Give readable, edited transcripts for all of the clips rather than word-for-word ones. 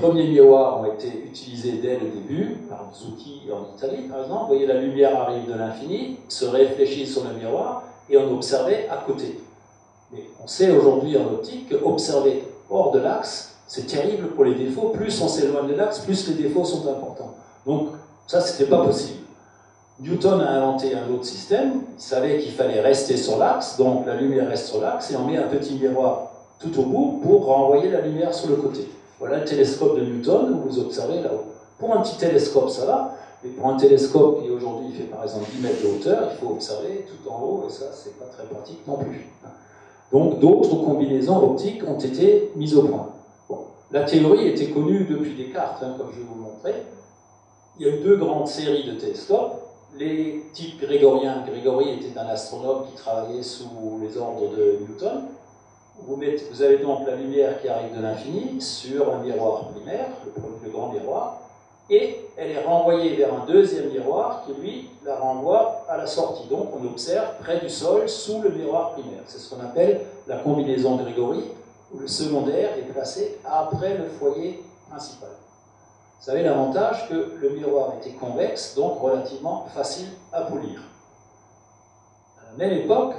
premiers miroirs ont été utilisés dès le début, par Zucchi en Italie par exemple. Vous voyez, la lumière arrive de l'infini, se réfléchit sur le miroir, et on observait à côté. Mais on sait aujourd'hui en optique qu'observer hors de l'axe, c'est terrible pour les défauts. Plus on s'éloigne de l'axe, plus les défauts sont importants. Donc ça, c'était pas possible. Newton a inventé un autre système. Il savait qu'il fallait rester sur l'axe, donc la lumière reste sur l'axe, et on met un petit miroir tout au bout pour renvoyer la lumière sur le côté. Voilà le télescope de Newton, où vous observez là-haut. Pour un petit télescope, ça va, mais pour un télescope qui aujourd'hui fait par exemple 10 mètres de hauteur, il faut observer tout en haut, et ça, c'est pas très pratique non plus. Donc d'autres combinaisons optiques ont été mises au point. Bon. La théorie était connue depuis Descartes, comme je vais vous le montrer. Il y a eu deux grandes séries de télescopes. Les types grégoriens. Grégory était un astronome qui travaillait sous les ordres de Newton. Vous avez donc la lumière qui arrive de l'infini sur un miroir primaire, le grand miroir, et elle est renvoyée vers un deuxième miroir qui, lui, la renvoie à la sortie. Donc on observe près du sol, sous le miroir primaire. C'est ce qu'on appelle la combinaison Grégori, où le secondaire est placé après le foyer principal. Vous savez l'avantage que le miroir était convexe, donc relativement facile à polir. À la même époque,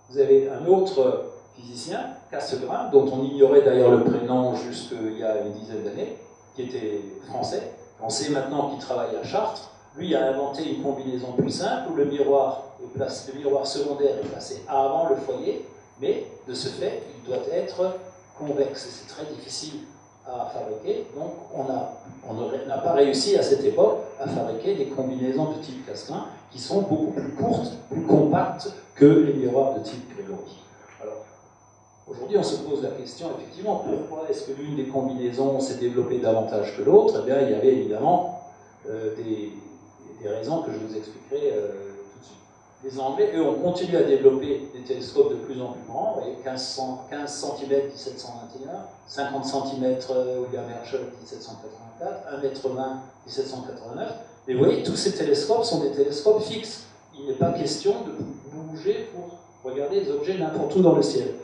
vous avez un autre physicien, Cassegrain, dont on ignorait d'ailleurs le prénom jusqu'il y a une dizaine d'années, qui était français. On sait maintenant qu'il travaille à Chartres. Lui a inventé une combinaison plus simple où le miroir secondaire est placé avant le foyer, mais de ce fait, il doit être convexe. C'est très difficile à fabriquer, donc on n'a pas réussi à cette époque à fabriquer des combinaisons de type Cassegrain qui sont beaucoup plus courtes, plus compactes que les miroirs de type Grégori. Alors, aujourd'hui, on se pose la question, effectivement, pourquoi est-ce que l'une des combinaisons s'est développée davantage que l'autre? Eh bien, il y avait évidemment des raisons que je vous expliquerai tout de suite. Les Anglais, eux, ont continué à développer des télescopes de plus en plus grands, vous voyez, 15 cm 1721, 50 cm William Herschel 1784, 1,20 m 1789. Mais vous voyez, tous ces télescopes sont des télescopes fixes. Il n'est pas question de bouger pour regarder les objets n'importe où dans le ciel.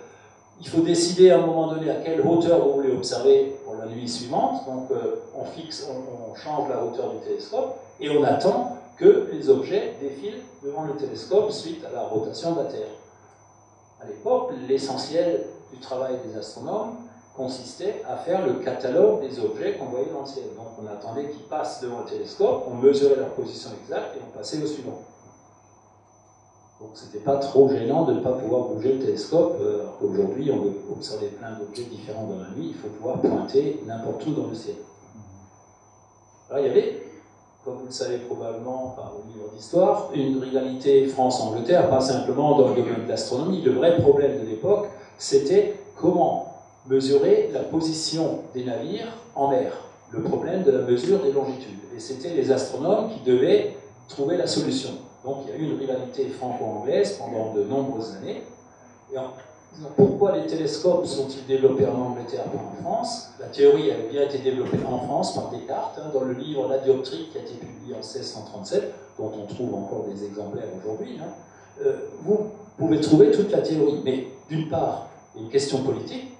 Il faut décider à un moment donné à quelle hauteur vous voulez observer pour la nuit suivante. Donc on change la hauteur du télescope et on attend que les objets défilent devant le télescope suite à la rotation de la Terre. À l'époque, l'essentiel du travail des astronomes consistait à faire le catalogue des objets qu'on voyait dans le ciel. Donc on attendait qu'ils passent devant le télescope, on mesurait leur position exacte et on passait au suivant. Donc c'était pas trop gênant de ne pas pouvoir bouger le télescope, alors qu'aujourd'hui on veut observer plein d'objets différents dans la nuit, il faut pouvoir pointer n'importe où dans le ciel. Alors il y avait, comme vous le savez probablement par le livre d'histoire, une rivalité France-Angleterre, pas simplement dans le domaine de l'astronomie. Le vrai problème de l'époque, c'était comment mesurer la position des navires en mer, le problème de la mesure des longitudes. Et c'était les astronomes qui devaient trouver la solution. Donc il y a eu une rivalité franco-anglaise pendant de nombreuses années. Et pourquoi les télescopes sont-ils développés en Angleterre et pas en France? La théorie avait bien été développée en France par Descartes, dans le livre La dioptrique qui a été publié en 1637, dont on trouve encore des exemplaires aujourd'hui. Vous pouvez trouver toute la théorie, mais d'une part, il y a une question politique.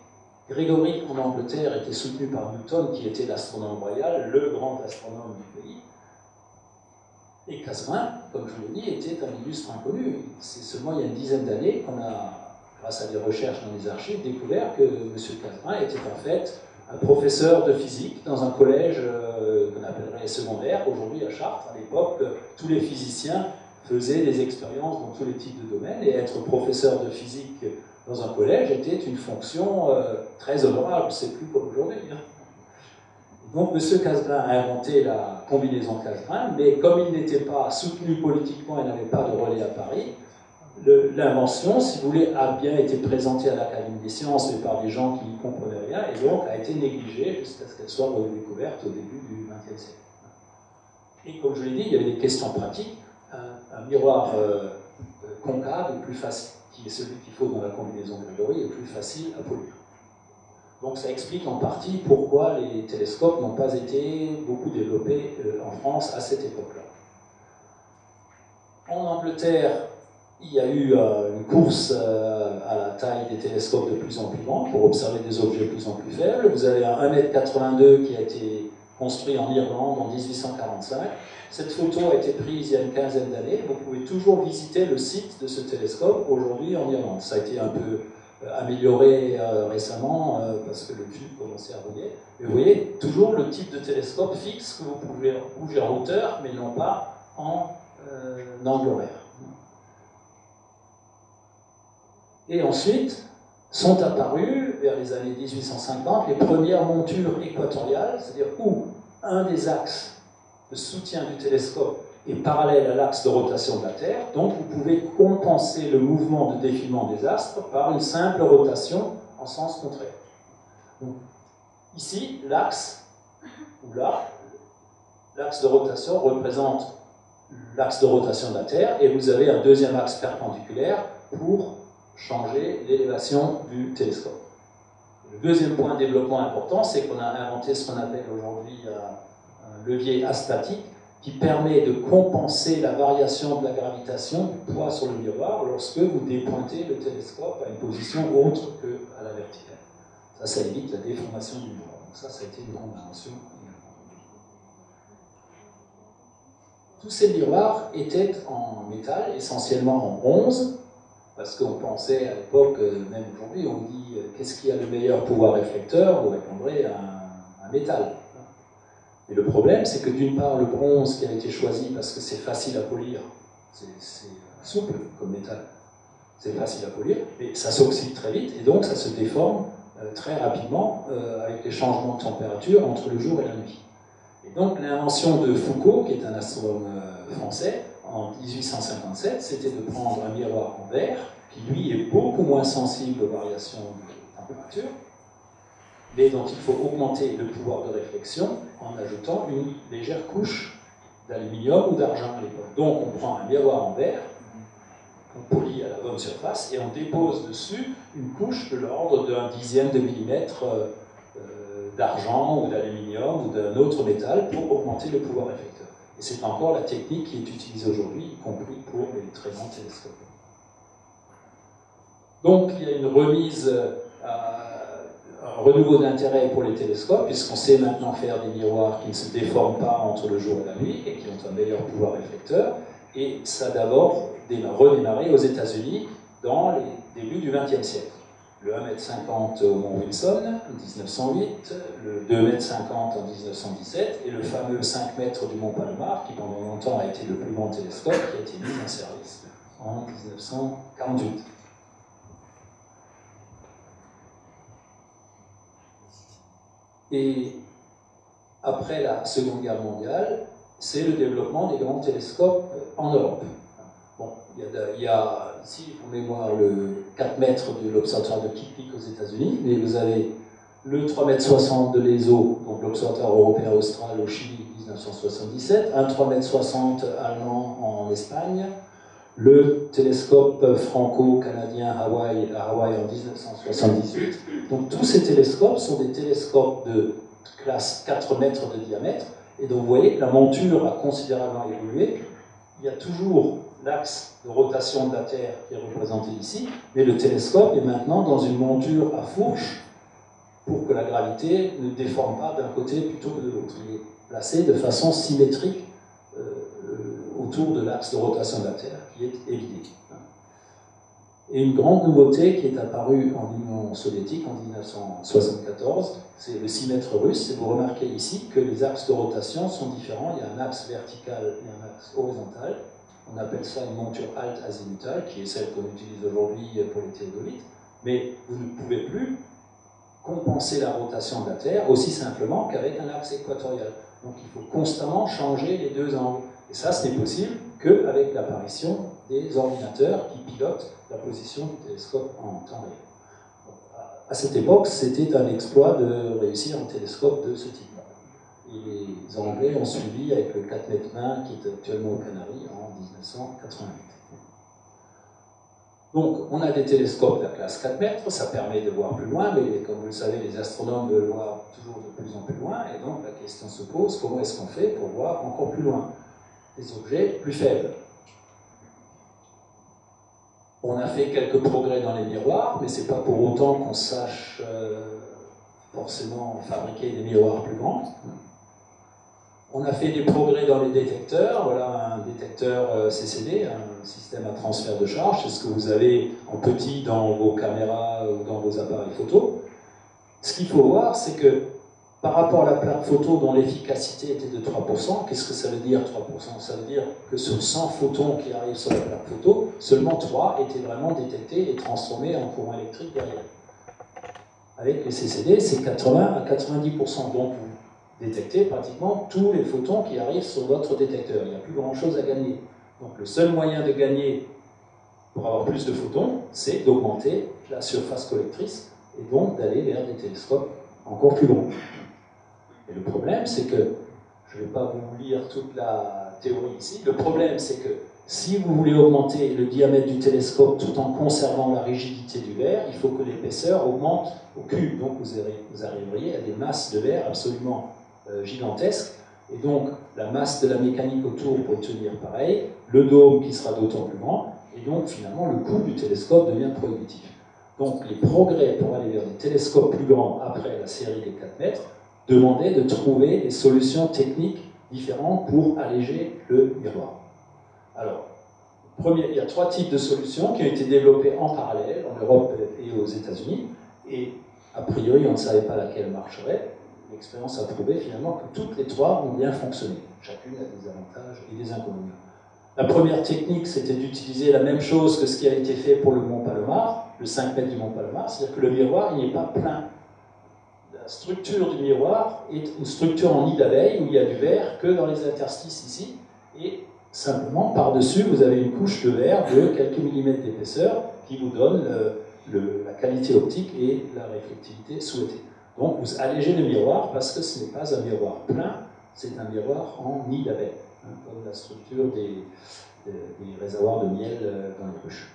Grégory en Angleterre était soutenu par Newton, qui était l'astronome royal, le grand astronome du pays. Et Cassegrain, comme je vous l'ai dit, était un illustre inconnu. C'est seulement il y a une dizaine d'années qu'on a, grâce à des recherches dans les archives, découvert que M. Cassegrain était en fait un professeur de physique dans un collège qu'on appellerait secondaire, aujourd'hui à Chartres. À l'époque, tous les physiciens faisaient des expériences dans tous les types de domaines, et être professeur de physique dans un collège était une fonction très honorable. C'est plus comme aujourd'hui. Donc M. Cassegrain a inventé la combinaison Cassegrain, mais comme il n'était pas soutenu politiquement et n'avait pas de relais à Paris, l'invention, si vous voulez, a bien été présentée à l'Académie des sciences, mais par des gens qui n'y comprenaient rien, et donc a été négligée jusqu'à ce qu'elle soit redécouverte au début du XXe siècle. Et comme je l'ai dit, il y avait des questions pratiques. Un miroir concave est plus facile, qui est celui qu'il faut dans la combinaison Grégori, est plus facile à polir. Donc ça explique en partie pourquoi les télescopes n'ont pas été beaucoup développés en France à cette époque-là. En Angleterre, il y a eu une course à la taille des télescopes de plus en plus grande pour observer des objets de plus en plus faibles. Vous avez un 1,82 m qui a été construit en Irlande en 1845. Cette photo a été prise il y a une quinzaine d'années. Vous pouvez toujours visiter le site de ce télescope aujourd'hui en Irlande. Ça a été un peu amélioré récemment parce que le tube commençait à rouiller. Mais vous voyez, toujours le type de télescope fixe que vous pouvez bouger en hauteur, mais non pas en angle horaire. Et ensuite, sont apparues, vers les années 1850, les premières montures équatoriales, c'est-à-dire où un des axes de soutien du télescope est parallèle à l'axe de rotation de la Terre, donc vous pouvez compenser le mouvement de défilement des astres par une simple rotation en sens contraire. Donc, ici, l'axe, ou là, l'axe de rotation représente l'axe de rotation de la Terre, et vous avez un deuxième axe perpendiculaire pour changer l'élévation du télescope. Le deuxième point de développement important, c'est qu'on a inventé ce qu'on appelle aujourd'hui un levier astatique qui permet de compenser la variation de la gravitation du poids sur le miroir lorsque vous dépointez le télescope à une position autre qu'à la verticale. Ça évite la déformation du miroir. Donc ça a été une grande invention. Tous ces miroirs étaient en métal, essentiellement en bronze, parce qu'on pensait à l'époque, même aujourd'hui, on dit qu'est-ce qui a le meilleur pouvoir réflecteur, vous répondrez un métal. Et le problème, c'est que d'une part, le bronze qui a été choisi parce que c'est facile à polir, c'est souple comme métal, c'est facile à polir, mais ça s'oxyde très vite et donc ça se déforme très rapidement avec les changements de température entre le jour et la nuit. Et donc l'invention de Foucault, qui est un astronome français, en 1857, c'était de prendre un miroir en verre, qui lui est beaucoup moins sensible aux variations de température, mais dont il faut augmenter le pouvoir de réflexion en ajoutant une légère couche d'aluminium ou d'argent à l'époque. Donc on prend un miroir en verre, on polie à la bonne surface, et on dépose dessus une couche de l'ordre d'un dixième de millimètre d'argent ou d'aluminium ou d'un autre métal pour augmenter le pouvoir réflecteur. Et c'est encore la technique qui est utilisée aujourd'hui, y compris pour les très grands télescopes. Donc il y a une remise, un renouveau d'intérêt pour les télescopes, puisqu'on sait maintenant faire des miroirs qui ne se déforment pas entre le jour et la nuit et qui ont un meilleur pouvoir réflecteur. Et ça a d'abord redémarré aux États-Unis dans les débuts du XXe siècle. Le 1,50 m au Mont Wilson en 1908, le 2,50 m en 1917 et le fameux 5 mètres du Mont Palomar qui pendant longtemps a été le plus grand télescope qui a été mis en service en 1948. Et après la Seconde Guerre mondiale, c'est le développement des grands télescopes en Europe. Bon, il y a ici, pour mémoire, le 4 mètres de l'observatoire de Kitt-Peak aux États-Unis, mais vous avez le 3,60 m de l'ESO, donc l'observatoire européen austral au Chili, 1977, un 3,60 m allemand en Espagne, le télescope franco-canadien à Hawaï en 1978. Donc tous ces télescopes sont des télescopes de classe 4 mètres de diamètre, et donc vous voyez que la monture a considérablement évolué. Il y a toujours l'axe de rotation de la Terre qui est représenté ici, mais le télescope est maintenant dans une monture à fourche pour que la gravité ne déforme pas d'un côté plutôt que de l'autre. Il est placé de façon symétrique autour de l'axe de rotation de la Terre qui est évidé. Et une grande nouveauté qui est apparue en Union soviétique en 1974, c'est le 6 mètres russe, et vous remarquez ici que les axes de rotation sont différents. Il y a un axe vertical et un axe horizontal. On appelle ça une monture alt-azimutale, qui est celle qu'on utilise aujourd'hui pour les théodolites, mais vous ne pouvez plus compenser la rotation de la Terre aussi simplement qu'avec un axe équatorial. Donc il faut constamment changer les deux angles. Et ça, ce n'est possible qu'avec l'apparition des ordinateurs qui pilotent la position du télescope en temps réel. À cette époque, c'était un exploit de réussir un télescope de ce type-là. Et les Anglais ont suivi avec le 4,20 m qui est actuellement aux Canaries en 1988. Donc, on a des télescopes de la classe 4 mètres, ça permet de voir plus loin, mais comme vous le savez, les astronomes veulent voir toujours de plus en plus loin, et donc la question se pose, comment est-ce qu'on fait pour voir encore plus loin des objets plus faibles? On a fait quelques progrès dans les miroirs, mais ce n'est pas pour autant qu'on sache forcément fabriquer des miroirs plus grands. On a fait des progrès dans les détecteurs. Voilà un détecteur CCD, un système à transfert de charge. C'est ce que vous avez en petit dans vos caméras ou dans vos appareils photo. Ce qu'il faut voir, c'est que par rapport à la plaque photo dont l'efficacité était de 3%, qu'est-ce que ça veut dire 3%? Ça veut dire que sur 100 photons qui arrivent sur la plaque photo, seulement 3 étaient vraiment détectés et transformés en courant électrique derrière. Avec les CCD, c'est 80 à 90%. Donc vous détectez pratiquement tous les photons qui arrivent sur votre détecteur. Il n'y a plus grand-chose à gagner. Donc le seul moyen de gagner pour avoir plus de photons, c'est d'augmenter la surface collectrice et donc d'aller vers des télescopes encore plus grands. Et le problème, c'est que, je ne vais pas vous lire toute la théorie ici, le problème, c'est que si vous voulez augmenter le diamètre du télescope tout en conservant la rigidité du verre, il faut que l'épaisseur augmente au cube. Donc vous arriveriez à des masses de verre absolument gigantesques. Et donc la masse de la mécanique autour pour tenir pareil, le dôme qui sera d'autant plus grand, et donc finalement le coût du télescope devient prohibitif. Donc les progrès pour aller vers des télescopes plus grands après la série des 4 mètres demandaient de trouver des solutions techniques différentes pour alléger le miroir. Alors, il y a 3 types de solutions qui ont été développées en parallèle en Europe et aux États-Unis, et a priori on ne savait pas laquelle marcherait. L'expérience a prouvé finalement que toutes les 3 ont bien fonctionné. Chacune a des avantages et des inconvénients. La première technique, c'était d'utiliser la même chose que ce qui a été fait pour le Mont Palomar, le 5 mètres du Mont Palomar, c'est-à-dire que le miroir, il n'est pas plein. La structure du miroir est une structure en nid d'abeille où il y a du verre que dans les interstices ici, et simplement par-dessus, vous avez une couche de verre de quelques millimètres d'épaisseur qui vous donne la qualité optique et la réflectivité souhaitée. Donc vous allégez le miroir parce que ce n'est pas un miroir plein, c'est un miroir en nid d'abeille, hein, comme la structure des réservoirs de miel dans les ruches.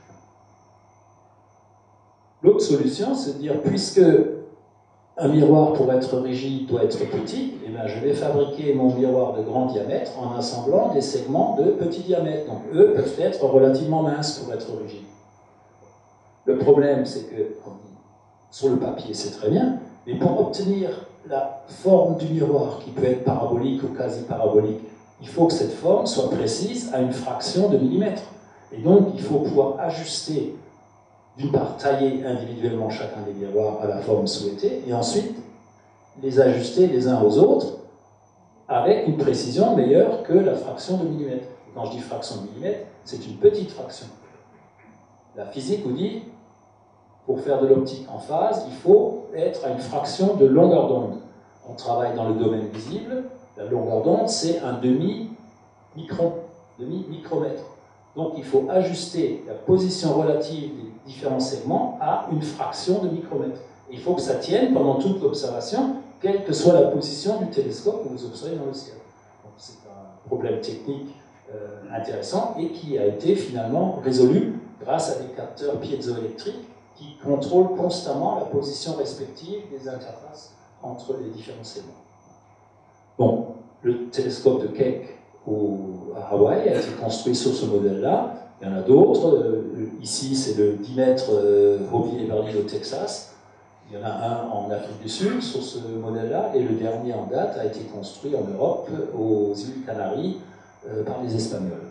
L'autre solution, c'est de dire, puisque un miroir, pour être rigide, doit être petit, eh bien, je vais fabriquer mon miroir de grand diamètre en assemblant des segments de petit diamètre. Donc, eux peuvent être relativement minces pour être rigides. Le problème, c'est que, sur le papier, c'est très bien, mais pour obtenir la forme du miroir, qui peut être parabolique ou quasi-parabolique, il faut que cette forme soit précise à une fraction de millimètre. Et donc, il faut pouvoir ajuster, d'une part, tailler individuellement chacun des miroirs à la forme souhaitée, et ensuite les ajuster les uns aux autres avec une précision meilleure que la fraction de millimètre. Et quand je dis fraction de millimètre, c'est une petite fraction. La physique vous dit, pour faire de l'optique en phase, il faut être à une fraction de longueur d'onde. On travaille dans le domaine visible, la longueur d'onde, c'est un demi-micron, demi-micromètre. Donc il faut ajuster la position relative des différents segments à une fraction de micromètre. Et il faut que ça tienne pendant toute l'observation, quelle que soit la position du télescope que vous observez dans le ciel. C'est un problème technique intéressant et qui a été finalement résolu grâce à des capteurs piézoélectriques qui contrôlent constamment la position respective des interfaces entre les différents segments. Bon, le télescope de Keck à Hawaï a été construit sur ce modèle-là. Il y en a d'autres. Ici, c'est le 10 mètres Hobby et Berlin au Texas. Il y en a un en Afrique du Sud sur ce modèle-là. Et le dernier en date a été construit en Europe, aux îles Canaries, par les Espagnols.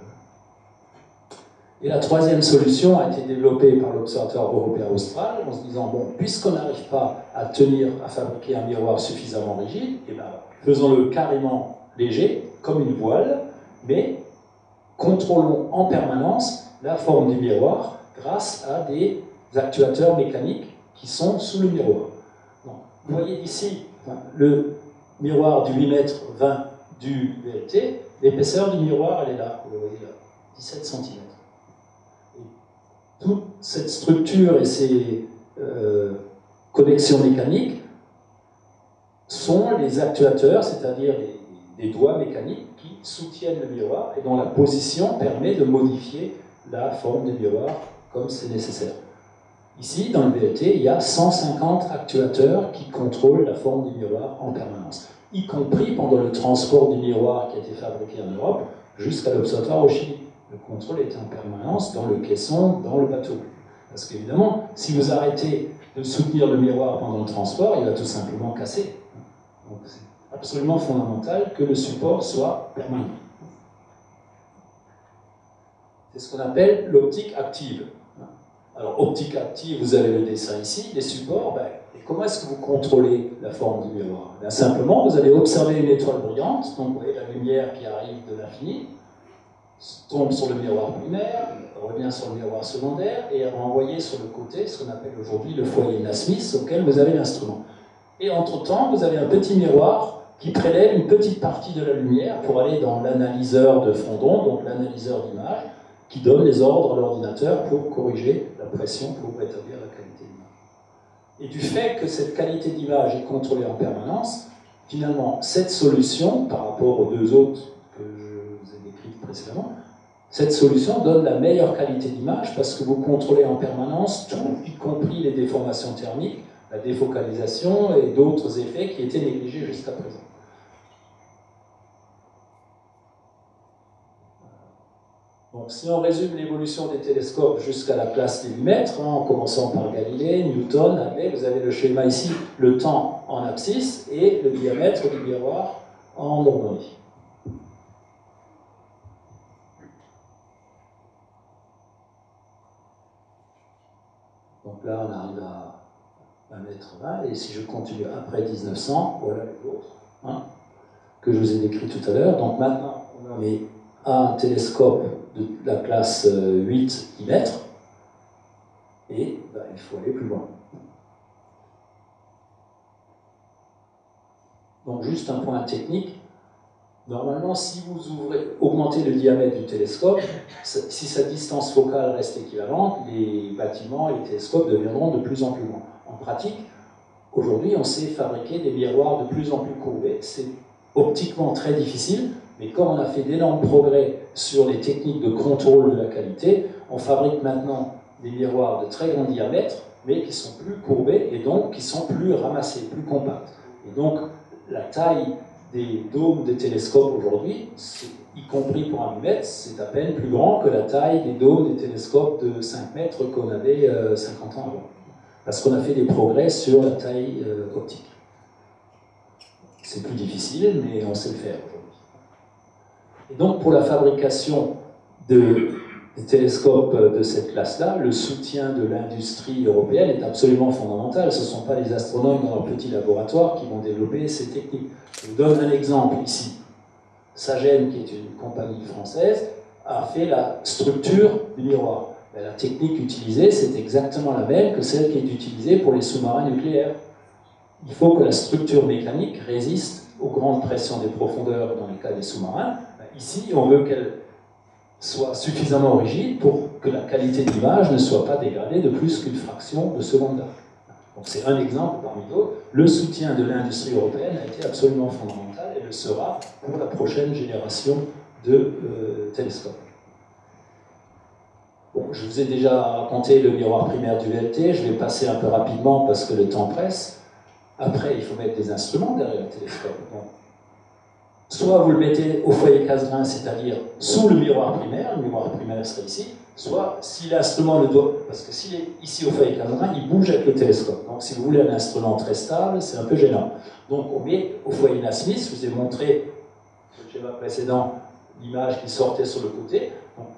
Et la troisième solution a été développée par l'Observatoire européen austral en se disant, bon, puisqu'on n'arrive pas à fabriquer un miroir suffisamment rigide, eh ben, faisons-le carrément léger, comme une voile, mais contrôlons en permanence la forme du miroir grâce à des actuateurs mécaniques qui sont sous le miroir. Donc, vous voyez ici le miroir du 8 mètres 20 du VLT, l'épaisseur du miroir, elle est là, vous voyez là, 17 cm. Et toute cette structure et ces connexions mécaniques sont les actuateurs, c'est-à-dire des doigts mécaniques qui soutiennent le miroir et dont la position permet de modifier la forme du miroir comme c'est nécessaire. Ici, dans le VLT, il y a 150 actuateurs qui contrôlent la forme du miroir en permanence, y compris pendant le transport du miroir qui a été fabriqué en Europe jusqu'à l'observatoire au Chili. Le contrôle était en permanence dans le caisson, dans le bateau. Parce qu'évidemment, si vous arrêtez de soutenir le miroir pendant le transport, il va tout simplement casser. Donc c'est absolument fondamental que le support soit permanent. C'est ce qu'on appelle l'optique active. Alors, optique active, vous avez le dessin ici, les supports, et comment est-ce que vous contrôlez la forme du miroir? Simplement, vous allez observer une étoile brillante, donc vous voyez la lumière qui arrive de l'infini, tombe sur le miroir primaire, revient sur le miroir secondaire, et est renvoyé sur le côté, ce qu'on appelle aujourd'hui le foyer Nasmyth, auquel vous avez l'instrument. Et entre-temps, vous avez un petit miroir qui prélève une petite partie de la lumière pour aller dans l'analyseur de fond d'onde, donc l'analyseur d'image, qui donne les ordres à l'ordinateur pour corriger la pression, pour rétablir la qualité d'image. Et du fait que cette qualité d'image est contrôlée en permanence, finalement, cette solution, par rapport aux deux autres que je vous ai décrites précédemment, cette solution donne la meilleure qualité d'image parce que vous contrôlez en permanence tout, y compris les déformations thermiques, la défocalisation et d'autres effets qui étaient négligés jusqu'à présent. Donc, si on résume l'évolution des télescopes jusqu'à la classe des lumètres, en commençant par Galilée, Newton, Halley, vous avez le schéma ici, le temps en abscisse et le diamètre du miroir en Normandie. Donc là, on arrive à 1,20 m, et si je continue après 1900, voilà les autres, que je vous ai décrit tout à l'heure. Donc maintenant, on est à un télescope de la classe 8 mètres, et il faut aller plus loin. Donc juste un point technique, normalement si vous augmentez le diamètre du télescope, si sa distance focale reste équivalente, les bâtiments et les télescopes deviendront de plus en plus grands. En pratique, aujourd'hui on sait fabriquer des miroirs de plus en plus courbés, c'est optiquement très difficile, mais comme on a fait d'énormes progrès sur les techniques de contrôle de la qualité, on fabrique maintenant des miroirs de très grand diamètre, mais qui sont plus courbés et donc qui sont plus ramassés, plus compacts. Et donc, la taille des dômes des télescopes aujourd'hui, y compris pour 1 mm, c'est à peine plus grand que la taille des dômes des télescopes de 5 mètres qu'on avait 50 ans avant. Parce qu'on a fait des progrès sur la taille optique. C'est plus difficile, mais on sait le faire aujourd'hui. Et donc, pour la fabrication des télescopes de cette classe-là, le soutien de l'industrie européenne est absolument fondamental. Ce ne sont pas les astronomes dans leur petit laboratoire qui vont développer ces techniques. Je vous donne un exemple ici. Sagem, qui est une compagnie française, a fait la structure du miroir. La technique utilisée, c'est exactement la même que celle qui est utilisée pour les sous-marins nucléaires. Il faut que la structure mécanique résiste aux grandes pressions des profondeurs dans les cas des sous-marins. Ici, on veut qu'elle soit suffisamment rigide pour que la qualité d'image ne soit pas dégradée de plus qu'une fraction de seconde d'arc. Donc c'est un exemple parmi d'autres. Le soutien de l'industrie européenne a été absolument fondamental et le sera pour la prochaine génération de télescopes. Bon, je vous ai déjà raconté le miroir primaire du VLT, je vais passer un peu rapidement parce que le temps presse. Après, il faut mettre des instruments derrière le télescope. Bon. Soit vous le mettez au foyer Cassegrain, c'est-à-dire sous le miroir primaire serait ici, soit si l'instrument le doit, parce que s'il est ici au foyer Cassegrain, il bouge avec le télescope. Donc si vous voulez un instrument très stable, c'est un peu gênant. Donc on met au foyer Nasmyth, je vous ai montré sur le schéma précédent l'image qui sortait sur le côté.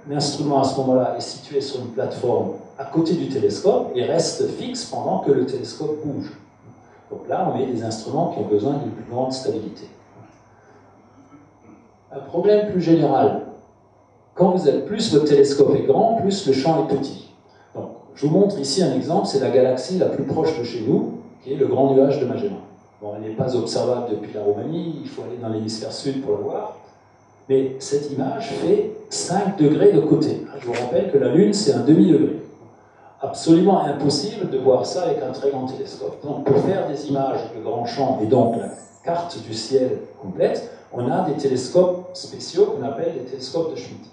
L'instrument à ce moment-là est situé sur une plateforme à côté du télescope et reste fixe pendant que le télescope bouge. Donc là, on met des instruments qui ont besoin d'une plus grande stabilité. Un problème plus général, quand vous êtes plus votre télescope est grand, plus le champ est petit. Donc, je vous montre ici un exemple, c'est la galaxie la plus proche de chez nous, qui est le grand nuage de Magellan. Bon, elle n'est pas observable depuis la Roumanie, il faut aller dans l'hémisphère sud pour la voir, mais cette image fait 5 degrés de côté. Je vous rappelle que la Lune, c'est un demi-degré. Absolument impossible de voir ça avec un très grand télescope. Donc, pour faire des images de grand champ, et donc la carte du ciel complète, on a des télescopes spéciaux qu'on appelle des télescopes de Schmidt.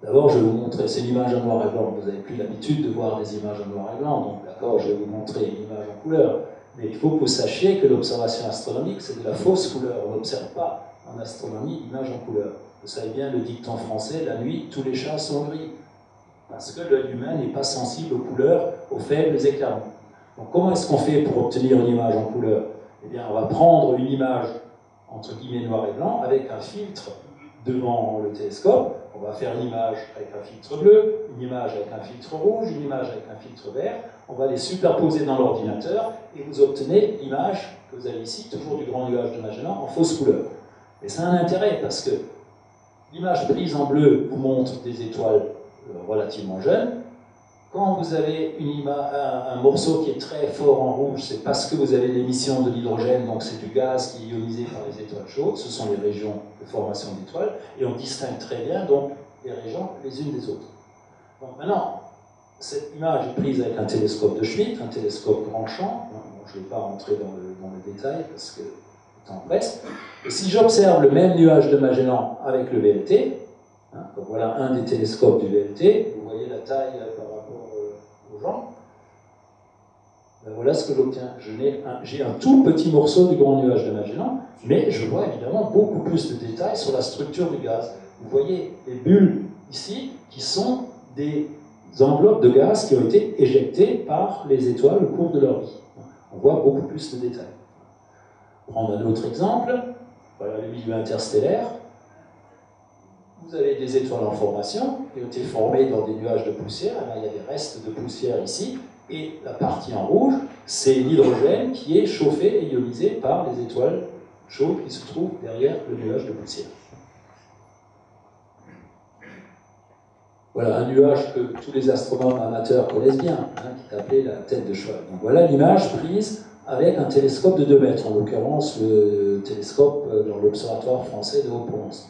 D'abord, je vais vous montrer, c'est l'image en noir et blanc. Vous n'avez plus l'habitude de voir des images en noir et blanc, donc d'accord, je vais vous montrer une image en couleur. Mais il faut que vous sachiez que l'observation astronomique, c'est de la fausse couleur. On n'observe pas en astronomie l'image en couleur. Vous savez bien le dicton français, la nuit, tous les chats sont gris. Parce que l'œil humain n'est pas sensible aux couleurs, aux faibles éclairants. Donc comment est-ce qu'on fait pour obtenir une image en couleur? Eh bien, on va prendre une image, entre guillemets, noir et blanc, avec un filtre devant le télescope. On va faire une image avec un filtre bleu, une image avec un filtre rouge, une image avec un filtre vert. On va les superposer dans l'ordinateur et vous obtenez l'image que vous avez ici, toujours du grand nuage de Magellan, en fausse couleur. Et ça a un intérêt parce que l'image prise en bleu vous montre des étoiles relativement jeunes. Quand vous avez un morceau qui est très fort en rouge, c'est parce que vous avez l'émission de l'hydrogène, donc c'est du gaz qui est ionisé par les étoiles chaudes, ce sont les régions de formation d'étoiles, et on distingue très bien donc les régions les unes des autres. Donc maintenant, cette image est prise avec un télescope de Schmidt, un télescope grand champ. Bon, je ne vais pas rentrer dans le détail parce que le temps presse. Et si j'observe le même nuage de Magellan avec le VLT, donc voilà un des télescopes du VLT, vous voyez la taille par rapport aux gens, ben voilà ce que j'obtiens. J'ai un tout petit morceau du grand nuage de Magellan, mais je vois évidemment beaucoup plus de détails sur la structure du gaz. Vous voyez les bulles ici qui sont des enveloppes de gaz qui ont été éjectées par les étoiles au cours de leur vie. On voit beaucoup plus de détails. Prendre un autre exemple, voilà le milieu interstellaire. Vous avez des étoiles en formation qui ont été formées dans des nuages de poussière. Là, il y a des restes de poussière ici. Et la partie en rouge, c'est l'hydrogène qui est chauffé et ionisé par les étoiles chaudes qui se trouvent derrière le nuage de poussière. Voilà un nuage que tous les astronomes amateurs connaissent bien, qui est appelé la tête de cheval. Donc voilà l'image prise avec un télescope de 2 mètres, en l'occurrence le télescope dans l'Observatoire français de Haute-Provence.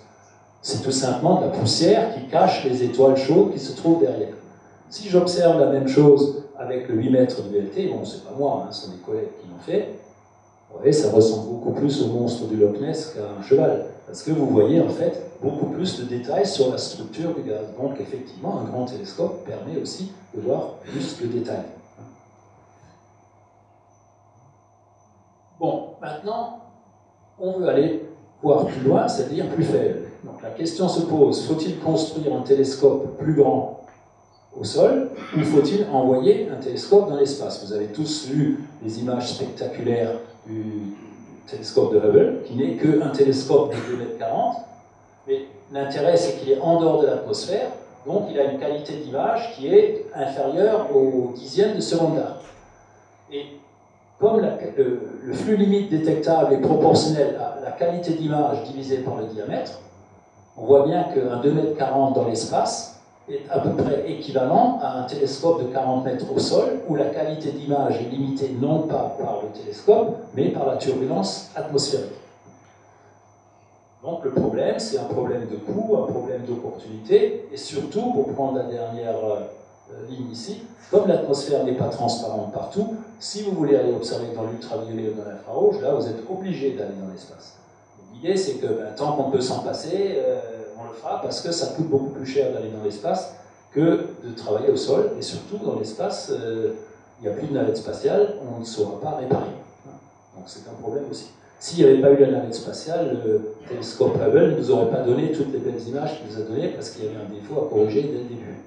C'est tout simplement de la poussière qui cache les étoiles chaudes qui se trouvent derrière. Si j'observe la même chose avec le 8 mètres de VLT, bon, c'est pas moi, ce sont des collègues qui l'ont fait, vous voyez, ça ressemble beaucoup plus au monstre du Loch Ness qu'à un cheval, parce que vous voyez en fait beaucoup plus de détails sur la structure du gaz. Donc effectivement, un grand télescope permet aussi de voir plus de détails. Bon, maintenant, on veut aller voir plus loin, c'est-à-dire plus faible. Donc la question se pose, faut-il construire un télescope plus grand au sol, ou faut-il envoyer un télescope dans l'espace? Vous avez tous vu les images spectaculaires du télescope de Hubble, qui n'est qu'un télescope de 2,40 m, mais l'intérêt c'est qu'il est en dehors de l'atmosphère, donc il a une qualité d'image qui est inférieure au dixième de seconde d'arc. Et comme le flux limite détectable est proportionnel à la qualité d'image divisée par le diamètre, on voit bien qu'un 2,40 m dans l'espace est à peu près équivalent à un télescope de 40 mètres au sol, où la qualité d'image est limitée non pas par le télescope, mais par la turbulence atmosphérique. Donc le problème, c'est un problème de coût, un problème d'opportunité, et surtout, pour prendre la dernière ligne ici, comme l'atmosphère n'est pas transparente partout, si vous voulez aller observer dans l'ultraviolet ou dans l'infrarouge, là vous êtes obligé d'aller dans l'espace. L'idée c'est que tant qu'on peut s'en passer, on le fera parce que ça coûte beaucoup plus cher d'aller dans l'espace que de travailler au sol, et surtout dans l'espace, il n'y a plus de navette spatiale, on ne saura pas réparer. Donc c'est un problème aussi. S'il n'y avait pas eu la navette spatiale, le télescope Hubble ne nous aurait pas donné toutes les belles images qu'il nous a données parce qu'il y avait un défaut à corriger dès le début.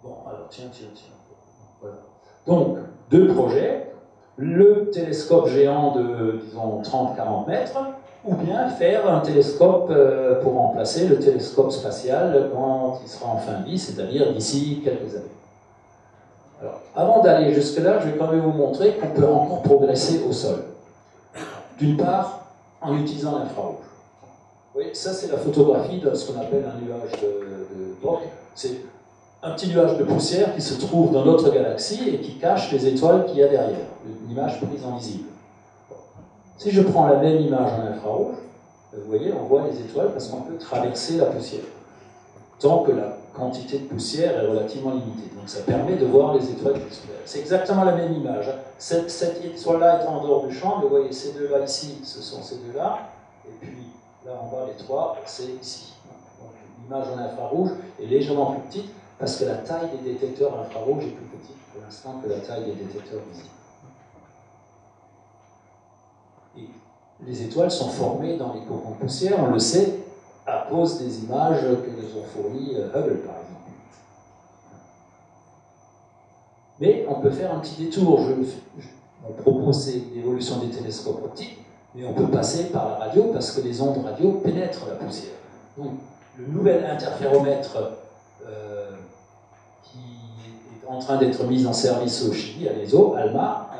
Bon, alors tiens. Voilà. Donc, 2 projets. Le télescope géant de, disons, 30-40 mètres, ou bien faire un télescope pour remplacer le télescope spatial quand il sera en fin de vie, c'est-à-dire d'ici quelques années. Alors, avant d'aller jusque-là, je vais quand même vous montrer qu'on peut encore progresser au sol. D'une part, en utilisant l'infrarouge. Vous voyez, ça c'est la photographie de ce qu'on appelle un nuage de Bock. C'est un petit nuage de poussière qui se trouve dans notre galaxie et qui cache les étoiles qu'il y a derrière. Une image prise en visible. Si je prends la même image en infrarouge, vous voyez, on voit les étoiles parce qu'on peut traverser la poussière. Tant que la quantité de poussière est relativement limitée. Donc ça permet de voir les étoiles qui se lèvent. C'est exactement la même image. Cette étoile-là est en dehors du champ, mais vous voyez, ces deux-là ici, ce sont ces deux-là. Et puis là en bas, les 3, c'est ici. Donc l'image en infrarouge est légèrement plus petite parce que la taille des détecteurs infrarouges est plus petite pour l'instant que la taille des détecteurs visibles. Et les étoiles sont formées dans les cocons de poussière, on le sait, à cause des images que nous ont fournies Hubble, par exemple. Mais on peut faire un petit détour. On propose l'évolution des télescopes optiques, mais on peut passer par la radio parce que les ondes radio pénètrent la poussière. Donc, le nouvel interféromètre qui est en train d'être mis en service au Chili, à l'ESO, ALMA,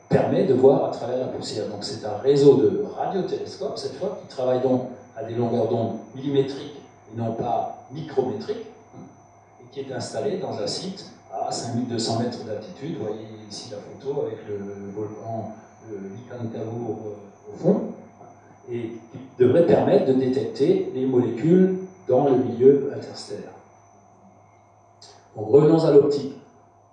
permet de voir à travers la poussière. Donc, c'est un réseau de radiotélescopes, cette fois, qui travaille donc à des longueurs d'onde millimétriques et non pas micrométriques, et qui est installé dans un site à 5200 mètres d'altitude. Vous voyez ici la photo avec le volcan Licancabur au fond, et qui devrait permettre de détecter les molécules dans le milieu interstellaire. Donc revenons à l'optique.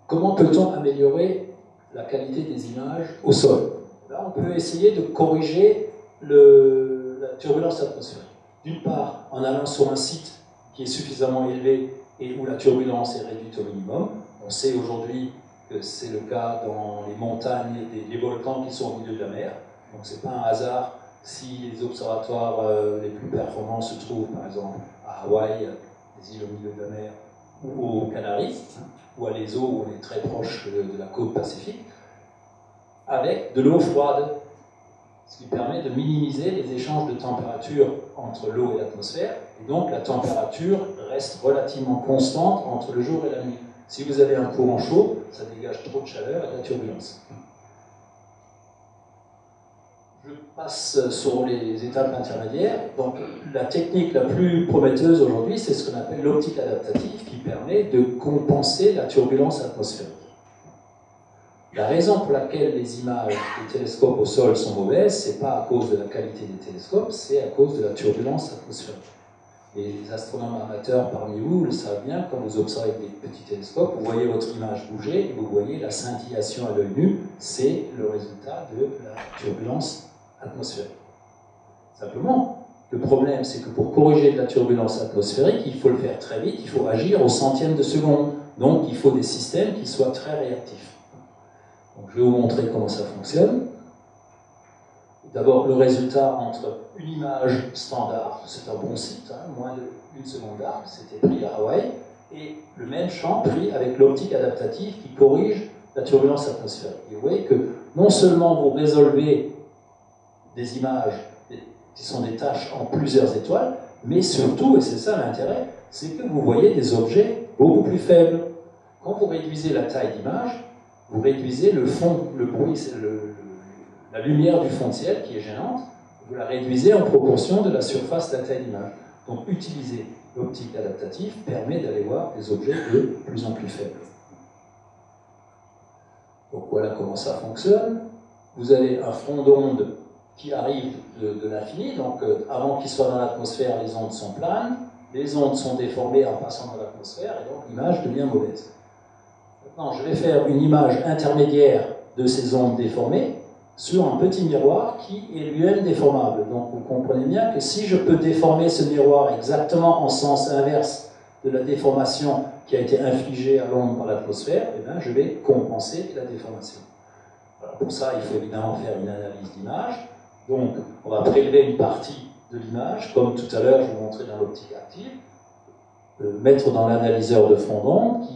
Comment peut-on améliorer la qualité des images au sol? Là, on peut essayer de corriger la turbulence atmosphérique. D'une part, en allant sur un site qui est suffisamment élevé et où la turbulence est réduite au minimum. On sait aujourd'hui que c'est le cas dans les montagnes et les volcans qui sont au milieu de la mer. Donc ce n'est pas un hasard si les observatoires les plus performants se trouvent par exemple à Hawaï, les îles au milieu de la mer, ou aux Canaries, ou à l'ESO où on est très proche de la côte pacifique, avec de l'eau froide, ce qui permet de minimiser les échanges de température entre l'eau et l'atmosphère, et donc la température reste relativement constante entre le jour et la nuit. Si vous avez un courant chaud, ça dégage trop de chaleur et de la turbulence. Je passe sur les étapes intermédiaires. Donc, la technique la plus prometteuse aujourd'hui, c'est ce qu'on appelle l'optique adaptative, qui permet de compenser la turbulence atmosphérique. La raison pour laquelle les images des télescopes au sol sont mauvaises, ce n'est pas à cause de la qualité des télescopes, c'est à cause de la turbulence atmosphérique. Et les astronomes amateurs parmi vous le savent bien, quand vous observez des petits télescopes, vous voyez votre image bouger et vous voyez la scintillation à l'œil nu, c'est le résultat de la turbulence atmosphérique. Simplement, le problème, c'est que pour corriger de la turbulence atmosphérique, il faut le faire très vite, il faut agir au centième de seconde. Donc, il faut des systèmes qui soient très réactifs. Donc, je vais vous montrer comment ça fonctionne. D'abord, le résultat entre une image standard, c'est un bon site, moins d'1 seconde d'arc, c'était pris à Hawaï, et le même champ pris avec l'optique adaptative qui corrige la turbulence atmosphérique. Et vous voyez que non seulement vous résolvez des images qui sont des taches en plusieurs étoiles, mais surtout, et c'est ça l'intérêt, c'est que vous voyez des objets beaucoup plus faibles. Quand vous réduisez la taille d'image, vous réduisez le fond, le bruit, la lumière du fond de ciel qui est gênante, vous la réduisez en proportion de la surface de la taille d'image. Donc utiliser l'optique adaptative permet d'aller voir des objets de plus en plus faibles. Donc voilà comment ça fonctionne. Vous avez un front d'onde qui arrive de l'infini, donc avant qu'il soit dans l'atmosphère, les ondes sont planes, les ondes sont déformées en passant dans l'atmosphère, et donc l'image devient mauvaise. Maintenant, je vais faire une image intermédiaire de ces ondes déformées sur un petit miroir qui est lui-même déformable. Donc vous comprenez bien que si je peux déformer ce miroir exactement en sens inverse de la déformation qui a été infligée à l'onde par l'atmosphère, eh bien, je vais compenser la déformation. Alors, pour ça, il faut évidemment faire une analyse d'image. Donc, on va prélever une partie de l'image, comme tout à l'heure je vous montrais dans l'optique active, mettre dans l'analyseur de fond d'onde,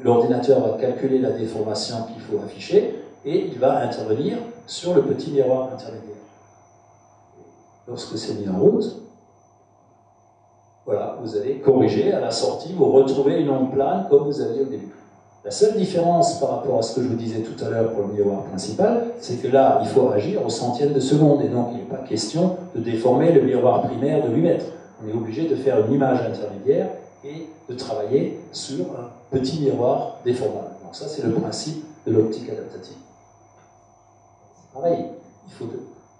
l'ordinateur va calculer la déformation qu'il faut afficher, et il va intervenir sur le petit miroir intermédiaire. Lorsque c'est mis en route, voilà, vous allez corriger à la sortie, vous retrouvez une onde plane comme vous aviez au début. La seule différence par rapport à ce que je vous disais tout à l'heure pour le miroir principal, c'est que là, il faut agir au centième de seconde, et donc il n'est pas question de déformer le miroir primaire de 8 mètres. On est obligé de faire une image intermédiaire et de travailler sur un petit miroir déformable. Donc ça, c'est le principe de l'optique adaptative. Pareil, il faut,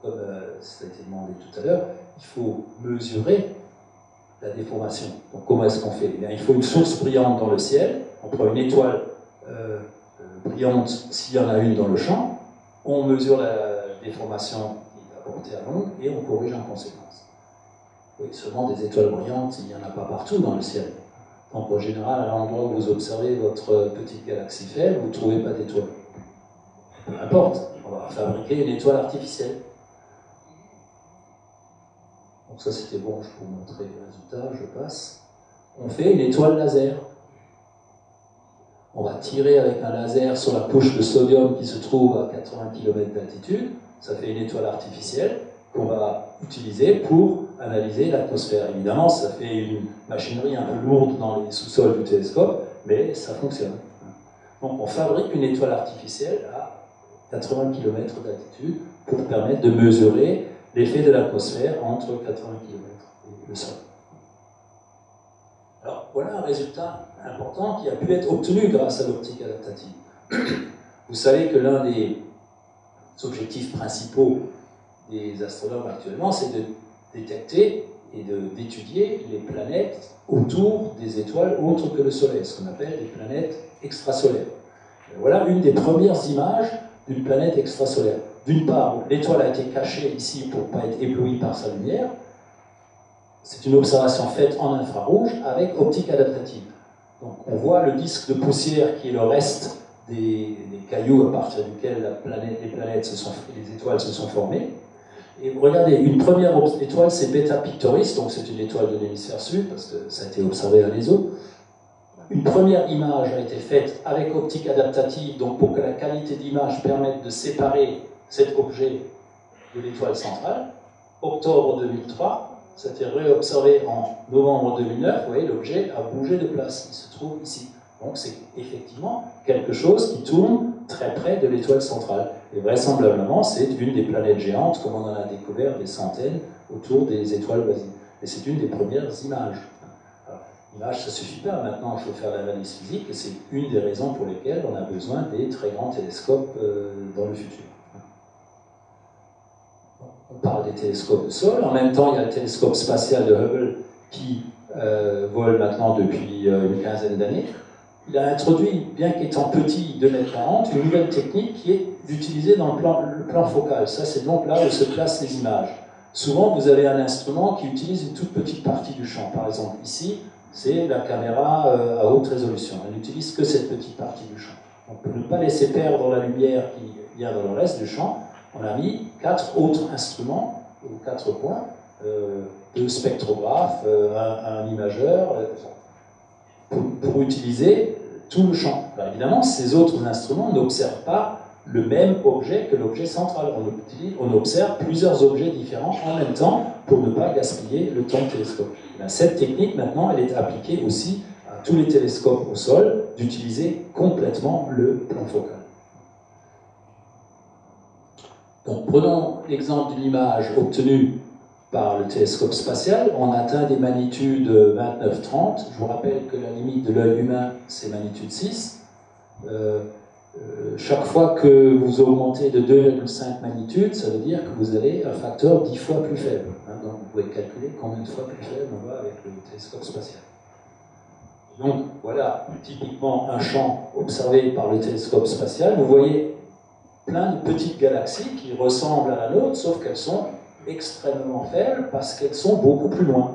comme ça a été demandé tout à l'heure, il faut mesurer la déformation. Donc comment est-ce qu'on fait? Eh bien, il faut une source brillante dans le ciel, on prend une étoile brillante s'il y en a une dans le champ, on mesure la déformation qui est apportée à l'onde et on corrige en conséquence. Oui, seulement des étoiles brillantes, il n'y en a pas partout dans le ciel. Donc en général, à l'endroit où vous observez votre petite galaxie faible, vous ne trouvez pas d'étoiles. Peu importe, on va fabriquer une étoile artificielle. Donc ça c'était bon, je peux vous montrer le résultat, je passe. On fait une étoile laser. On va tirer avec un laser sur la couche de sodium qui se trouve à 80 km d'altitude. Ça fait une étoile artificielle qu'on va utiliser pour analyser l'atmosphère. Évidemment, ça fait une machinerie un peu lourde dans les sous-sols du télescope, mais ça fonctionne. Donc on fabrique une étoile artificielle à 80 km d'altitude pour permettre de mesurer l'effet de l'atmosphère entre 80 km et le sol. Alors voilà un résultat important qui a pu être obtenu grâce à l'optique adaptative. Vous savez que l'un des objectifs principaux des astronomes actuellement, c'est de détecter et d'étudier les planètes autour des étoiles autres que le Soleil, ce qu'on appelle les planètes extrasolaires. Et voilà une des premières images d'une planète extrasolaire. D'une part, l'étoile a été cachée ici pour ne pas être éblouie par sa lumière. C'est une observation faite en infrarouge avec optique adaptative. Donc on voit le disque de poussière qui est le reste des cailloux à partir duquel les étoiles se sont formées. Et regardez, une première étoile, c'est Beta Pictoris, donc c'est une étoile de l'hémisphère sud, parce que ça a été observé à l'ESO. Une première image a été faite avec optique adaptative, donc pour que la qualité d'image permette de séparer cet objet de l'étoile centrale. Octobre 2003, ça a été réobservé en novembre 2009, vous voyez, l'objet a bougé de place, il se trouve ici. Donc c'est effectivement quelque chose qui tourne très près de l'étoile centrale. Et vraisemblablement, c'est une des planètes géantes, comme on en a découvert des centaines autour des étoiles voisines. Et c'est une des premières images. Alors, l'image, ça ne suffit pas. Maintenant, il faut faire l'analyse physique, et c'est une des raisons pour lesquelles on a besoin des très grands télescopes dans le futur. On parle des télescopes de sol. En même temps, il y a le télescope spatial de Hubble qui vole maintenant depuis une quinzaine d'années. Il a introduit, bien qu'étant petit, 2,40 m, une nouvelle technique qui est d'utiliser dans le plan focal. Ça, c'est donc là où se placent les images. Souvent, vous avez un instrument qui utilise une toute petite partie du champ. Par exemple, ici, c'est la caméra à haute résolution. Elle n'utilise que cette petite partie du champ. Donc, pour ne pas laisser perdre la lumière qui vient dans le reste du champ, on a mis 4 autres instruments, ou 4 points, 2 spectrographes, un imageur, pour utiliser tout le champ. Alors évidemment, ces autres instruments n'observent pas le même objet que l'objet central. On observe plusieurs objets différents en même temps pour ne pas gaspiller le temps de télescope. Bien, cette technique, maintenant, elle est appliquée aussi à tous les télescopes au sol, d'utiliser complètement le plan focal. Donc, prenons l'exemple d'une image obtenue par le télescope spatial. On atteint des magnitudes 29-30. Je vous rappelle que la limite de l'œil humain, c'est magnitude 6. Chaque fois que vous augmentez de 2,5 magnitudes, ça veut dire que vous avez un facteur 10 fois plus faible. Donc vous pouvez calculer combien de fois plus faible on va avec le télescope spatial. Donc voilà, typiquement un champ observé par le télescope spatial. Vous voyez plein de petites galaxies qui ressemblent à la nôtre, sauf qu'elles sont extrêmement faibles parce qu'elles sont beaucoup plus loin.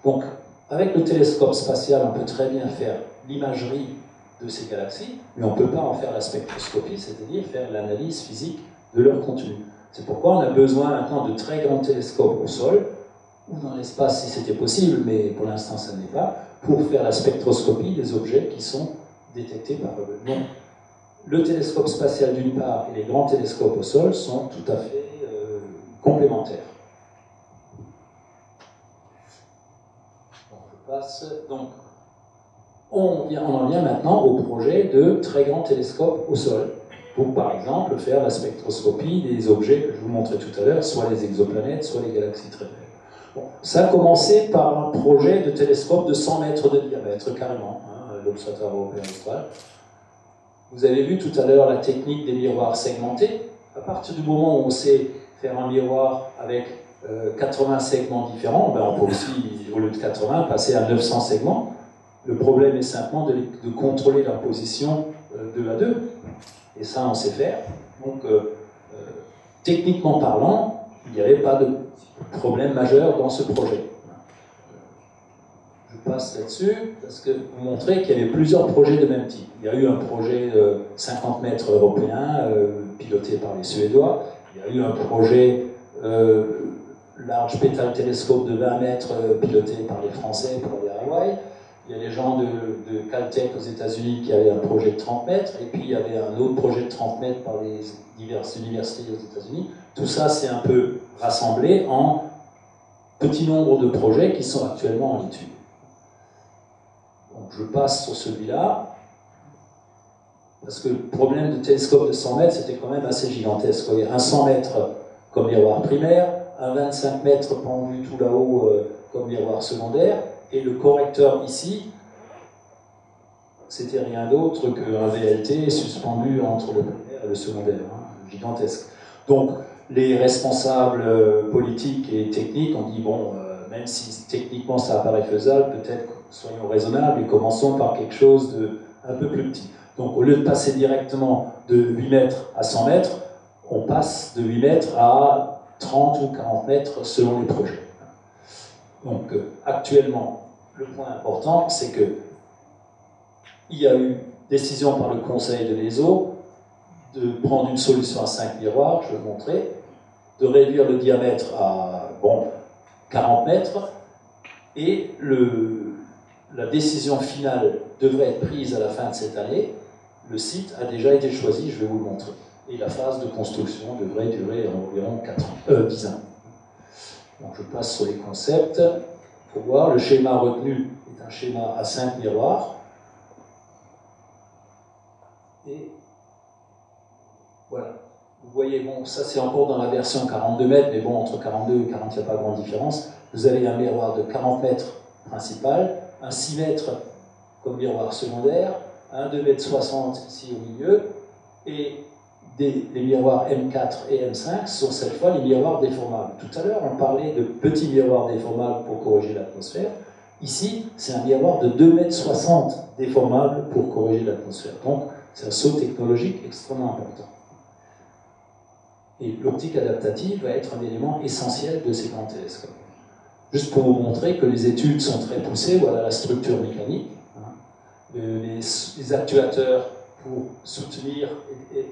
Donc, avec le télescope spatial, on peut très bien faire l'imagerie de ces galaxies, mais on ne peut pas en faire la spectroscopie, c'est-à-dire faire l'analyse physique de leur contenu. C'est pourquoi on a besoin maintenant de très grands télescopes au sol, ou dans l'espace si c'était possible, mais pour l'instant ça n'est pas, pour faire la spectroscopie des objets qui sont détectés par Hubble. Donc, le télescope spatial d'une part et les grands télescopes au sol sont tout à fait complémentaires. Donc, je passe. Donc, on en vient maintenant au projet de très grands télescopes au sol, pour par exemple faire la spectroscopie des objets que je vous montrais tout à l'heure, soit les exoplanètes, soit les galaxies très belles. Bon, ça a commencé par un projet de télescope de 100 mètres de diamètre, carrément, l'Observatoire européen austral. Vous avez vu tout à l'heure la technique des miroirs segmentés. À partir du moment où on sait faire un miroir avec 80 segments différents, ben on peut aussi, au lieu de 80, passer à 900 segments. Le problème est simplement de contrôler leur position 2 à 2. Et ça, on sait faire. Donc, techniquement parlant, il n'y avait pas de problème majeur dans ce projet. Je passe là-dessus, parce que vous montrer qu'il y avait plusieurs projets de même type. Il y a eu un projet de 50 mètres européen, piloté par les Suédois. Il y a eu un projet Large Petal Telescope de 20 mètres piloté par les Français pour aller à Hawaï. Il y a les gens de Caltech aux États-Unis qui avaient un projet de 30 mètres, et puis il y avait un autre projet de 30 mètres par les diverses universités aux États-Unis. Tout ça, c'est un peu rassemblé en petit nombre de projets qui sont actuellement en étude. Donc je passe sur celui-là, parce que le problème de télescope de 100 mètres, c'était quand même assez gigantesque. Il y a un 100 mètres comme miroir primaire, un 25 mètres pendu tout là-haut comme miroir secondaire, et le correcteur ici, c'était rien d'autre qu'un VLT suspendu entre le primaire et le secondaire, hein, gigantesque. Donc, les responsables politiques et techniques ont dit, bon, même si techniquement ça apparaît faisable, peut-être soyons raisonnables et commençons par quelque chose de un peu plus petit. Donc, au lieu de passer directement de 8 mètres à 100 mètres, on passe de 8 mètres à 30 ou 40 mètres selon les projets. Donc, actuellement, le point important, c'est que il y a eu décision par le conseil de l'ESO de prendre une solution à 5 miroirs, je vais le montrer, de réduire le diamètre à 40 mètres, et la décision finale devrait être prise à la fin de cette année. Le site a déjà été choisi, je vais vous le montrer. Et la phase de construction devrait durer environ 10 ans. Donc je passe sur les concepts. Il faut voir, le schéma retenu est un schéma à 5 miroirs. Et voilà. Vous voyez, bon, ça c'est encore dans la version 42 mètres, mais bon, entre 42 et 40, il n'y a pas grande différence. Vous avez un miroir de 40 mètres principal, un 6 mètres comme miroir secondaire, un 2,60 m ici au milieu, et les miroirs M4 et M5 sont cette fois les miroirs déformables. Tout à l'heure, on parlait de petits miroirs déformables pour corriger l'atmosphère. Ici, c'est un miroir de 2,60 m déformable pour corriger l'atmosphère. Donc, c'est un saut technologique extrêmement important. Et l'optique adaptative va être un élément essentiel de ces grands télescopes. Juste pour vous montrer que les études sont très poussées, voilà la structure mécanique. Les actuateurs pour soutenir et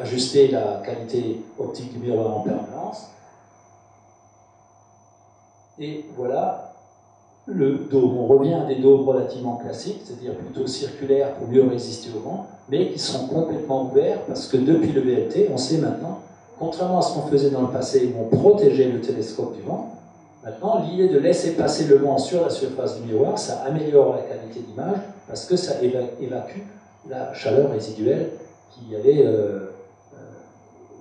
ajuster la qualité optique du miroir en permanence. Et voilà le dôme. On revient à des dômes relativement classiques, c'est-à-dire plutôt circulaires pour mieux résister au vent, mais qui sont complètement ouverts parce que depuis le VLT, on sait maintenant, contrairement à ce qu'on faisait dans le passé où on protégeait le télescope du vent, maintenant l'idée de laisser passer le vent sur la surface du miroir, ça améliore la qualité d'image parce que ça évacue la chaleur résiduelle qu'il y avait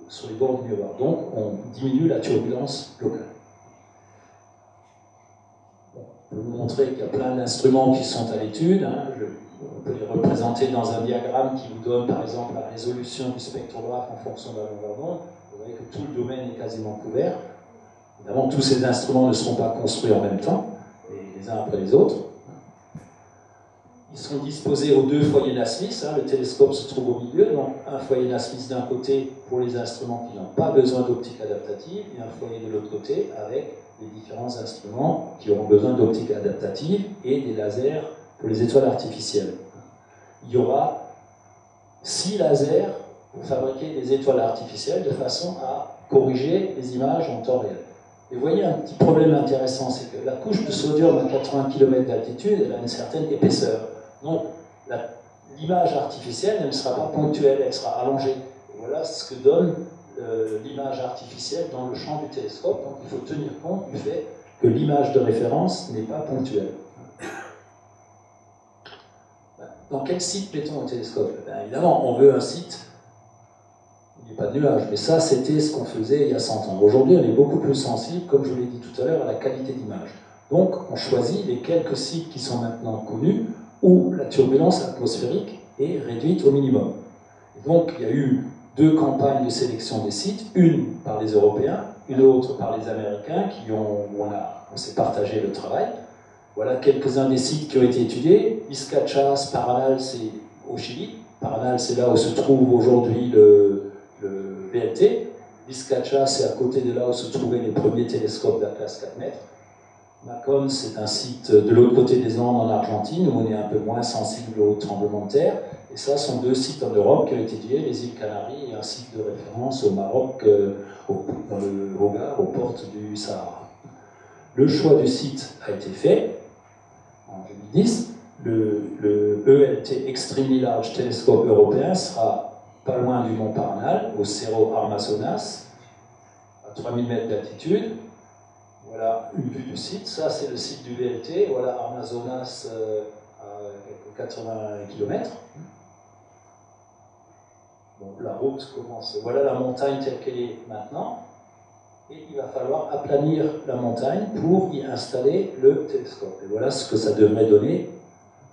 sur les bords du miroir. Donc on diminue la turbulence locale. Je vais vous montrer qu'il y a plein d'instruments qui sont à l'étude. Hein. On peut les représenter dans un diagramme qui vous donne par exemple la résolution du spectrographe en fonction de la longueur d'onde. Vous voyez que tout le domaine est quasiment couvert. Évidemment, tous ces instruments ne seront pas construits en même temps, les uns après les autres. Ils sont disposés aux deux foyers Nasmyth. Hein. Le télescope se trouve au milieu, donc un foyer Nasmyth d'un côté pour les instruments qui n'ont pas besoin d'optique adaptative, et un foyer de l'autre côté avec les différents instruments qui auront besoin d'optique adaptative et des lasers pour les étoiles artificielles. Il y aura 6 lasers pour fabriquer des étoiles artificielles de façon à corriger les images en temps réel. Et vous voyez un petit problème intéressant, c'est que la couche de sodium à 80 km d'altitude, elle a une certaine épaisseur. Donc l'image artificielle, elle ne sera pas ponctuelle, elle sera allongée. Et voilà ce que donne l'image artificielle dans le champ du télescope. Donc il faut tenir compte du fait que l'image de référence n'est pas ponctuelle. Dans quel site mettons au télescope? Évidemment, on veut un site où il n'y a pas de nuages, mais ça c'était ce qu'on faisait il y a 100 ans. Aujourd'hui, on est beaucoup plus sensible, comme je vous l'ai dit tout à l'heure, à la qualité d'image. Donc on choisit les quelques sites qui sont maintenant connus où la turbulence atmosphérique est réduite au minimum. Et donc il y a eu 2 campagnes de sélection des sites, une par les Européens, une autre par les Américains, où on s'est partagé le travail. Voilà quelques-uns des sites qui ont été étudiés. Vizcachas, Paranal, c'est au Chili. Paranal, c'est là où se trouve aujourd'hui le VLT. Vizcachas, c'est à côté de là où se trouvaient les premiers télescopes d'Atlas 4 mètres. Macon, c'est un site de l'autre côté des Andes en Argentine, où on est un peu moins sensible aux tremblements de terre. Et ça sont 2 sites en Europe qui ont été étudiés, les îles Canaries et un site de référence au Maroc, dans le Hogar, aux portes du Sahara. Le choix du site a été fait en 2010. Le ELT Extremely Large Telescope européen sera pas loin du mont Parnal, au Cerro Armazonas, à 3000 mètres d'altitude. Voilà une vue du site. Ça, c'est le site du VLT. Voilà Armazonas à 80 km. Bon, la route commence. Voilà la montagne telle qu'elle est maintenant. Et il va falloir aplanir la montagne pour y installer le télescope. Et voilà ce que ça devrait donner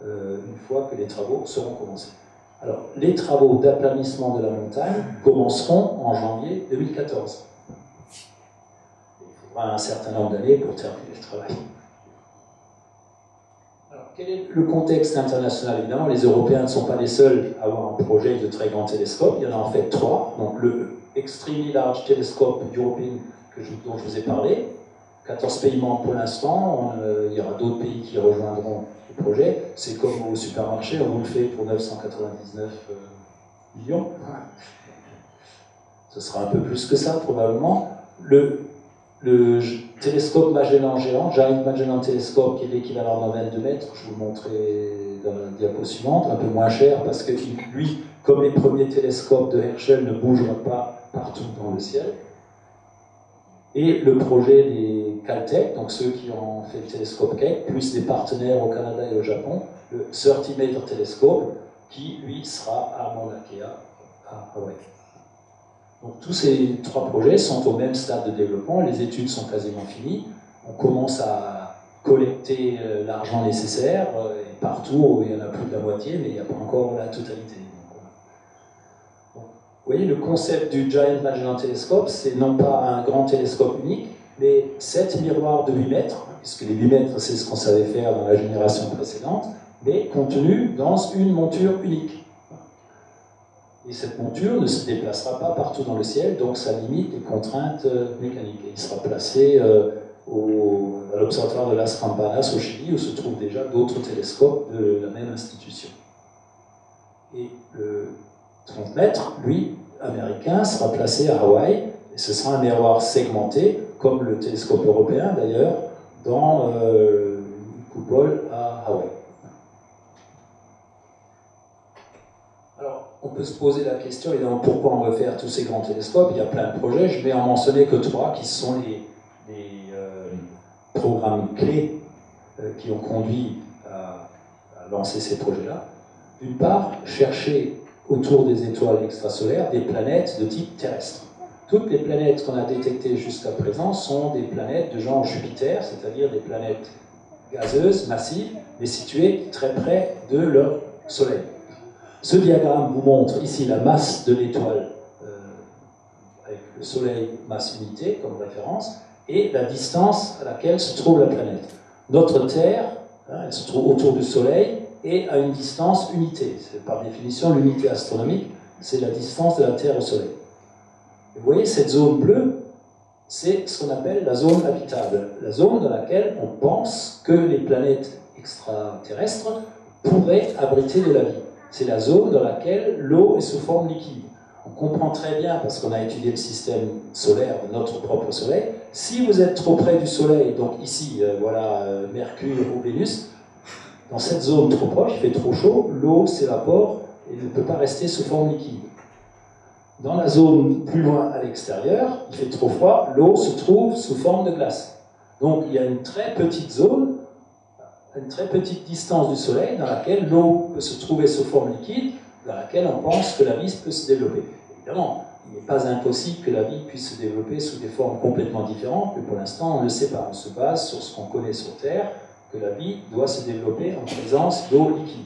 une fois que les travaux seront commencés. Alors, les travaux d'aplanissement de la montagne commenceront en janvier 2014. Il faudra un certain nombre d'années pour terminer le travail. Alors, quel est le contexte international? Évidemment, les Européens ne sont pas les seuls à avoir un projet de très grand télescope. Il y en a en fait 3. Donc, le Extremely Large Telescope European dont je vous ai parlé. 14 pays membres pour l'instant. Il y aura d'autres pays qui rejoindront le projet. C'est comme au supermarché, on vous le fait pour 999 millions. Ce sera un peu plus que ça, probablement. Le télescope Magellan géant, Giant Magellan Telescope, qui est l'équivalent d'un 22 mètres, je vous le montrerai dans la diapo suivante, un peu moins cher, parce que lui, comme les premiers télescopes de Herschel, ne bougera pas partout dans le ciel. Et le projet des Caltech, donc ceux qui ont fait le télescope Keck, plus des partenaires au Canada et au Japon, le 30 Meter Telescope, qui, lui, sera à Mauna Kea, à Hawaï. Donc tous ces 3 projets sont au même stade de développement, les études sont quasiment finies, on commence à collecter l'argent nécessaire, et partout, il y en a plus de la moitié, mais il n'y a pas encore la totalité. Vous voyez, le concept du Giant Magellan Telescope, c'est non pas un grand télescope unique, mais 7 miroirs de 8 mètres, puisque les 8 mètres, c'est ce qu'on savait faire dans la génération précédente, mais contenus dans une monture unique. Et cette monture ne se déplacera pas partout dans le ciel, donc ça limite les contraintes mécaniques. Et il sera placé à l'observatoire de Las Campanas au Chili, où se trouvent déjà d'autres télescopes de la même institution. Et le 30 mètres, lui, américain, sera placé à Hawaï, et ce sera un miroir segmenté, comme le télescope européen d'ailleurs, dans une coupole à Hawaï. Alors, on peut se poser la question, évidemment, pourquoi on veut faire tous ces grands télescopes? Il y a plein de projets, je vais en mentionner que 3 qui sont les programmes clés qui ont conduit à lancer ces projets-là. D'une part, chercher autour des étoiles extrasolaires des planètes de type terrestre. Toutes les planètes qu'on a détectées jusqu'à présent sont des planètes de genre Jupiter, c'est-à-dire des planètes gazeuses, massives, mais situées très près de leur Soleil. Ce diagramme vous montre ici la masse de l'étoile avec le Soleil masse unité comme référence, et la distance à laquelle se trouve la planète. Notre Terre, elle se trouve autour du Soleil, et à une distance unité. C'est par définition l'unité astronomique, c'est la distance de la Terre au Soleil. Et vous voyez, cette zone bleue, c'est ce qu'on appelle la zone habitable, la zone dans laquelle on pense que les planètes extraterrestres pourraient abriter de la vie. C'est la zone dans laquelle l'eau est sous forme liquide. On comprend très bien, parce qu'on a étudié le système solaire de notre propre Soleil, si vous êtes trop près du Soleil, donc ici, voilà Mercure ou Vénus, dans cette zone trop proche, il fait trop chaud, l'eau s'évapore et ne peut pas rester sous forme liquide. Dans la zone plus loin à l'extérieur, il fait trop froid, l'eau se trouve sous forme de glace. Donc il y a une très petite zone, une très petite distance du Soleil dans laquelle l'eau peut se trouver sous forme liquide, dans laquelle on pense que la vie peut se développer. Évidemment, il n'est pas impossible que la vie puisse se développer sous des formes complètement différentes, mais pour l'instant on ne le sait pas. On se base sur ce qu'on connaît sur Terre, que la vie doit se développer en présence d'eau liquide.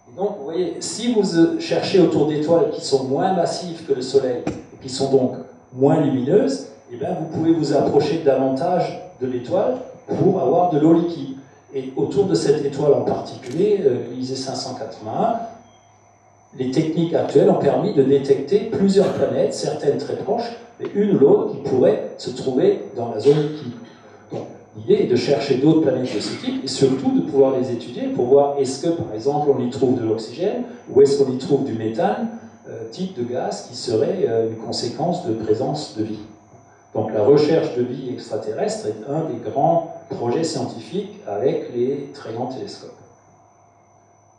Et donc, vous voyez, si vous cherchez autour d'étoiles qui sont moins massives que le Soleil, et qui sont donc moins lumineuses, eh bien, vous pouvez vous approcher davantage de l'étoile pour avoir de l'eau liquide. Et autour de cette étoile en particulier, Gliese 581, les techniques actuelles ont permis de détecter plusieurs planètes, certaines très proches, mais une ou l'autre qui pourrait se trouver dans la zone liquide. Donc, l'idée est de chercher d'autres planètes de ce type et surtout de pouvoir les étudier pour voir est-ce que, par exemple, on y trouve de l'oxygène ou est-ce qu'on y trouve du méthane, type de gaz qui serait une conséquence de présence de vie. Donc la recherche de vie extraterrestre est un des grands projets scientifiques avec les très grands télescopes.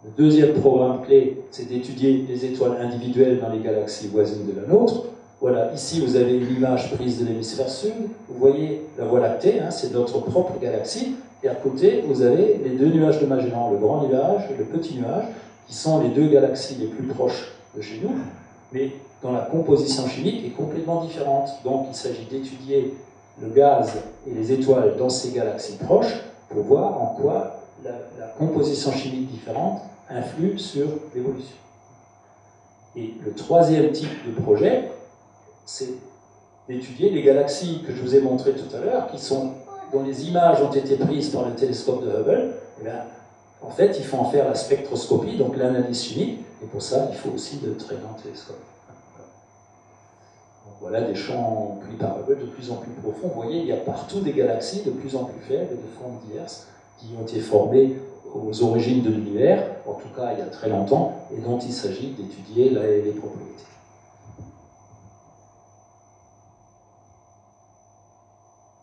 Le deuxième programme clé, c'est d'étudier les étoiles individuelles dans les galaxies voisines de la nôtre. Voilà, ici vous avez une image prise de l'hémisphère sud. Vous voyez la Voie lactée, hein, c'est notre propre galaxie. Et à côté, vous avez les deux nuages de Magellan, le grand nuage et le petit nuage, qui sont les deux galaxies les plus proches de chez nous, mais dont la composition chimique est complètement différente. Donc il s'agit d'étudier le gaz et les étoiles dans ces galaxies proches pour voir en quoi la composition chimique différente influe sur l'évolution. Et le troisième type de projet, c'est d'étudier les galaxies que je vous ai montrées tout à l'heure, dont les images ont été prises par le télescope de Hubble. Et bien, en fait, il faut en faire la spectroscopie, donc l'analyse chimique, et pour ça, il faut aussi de très grands télescopes. Donc voilà des champs pris par Hubble de plus en plus profonds. Vous voyez, il y a partout des galaxies de plus en plus faibles, de formes diverses, qui ont été formées aux origines de l'univers, en tout cas il y a très longtemps, et dont il s'agit d'étudier les propriétés.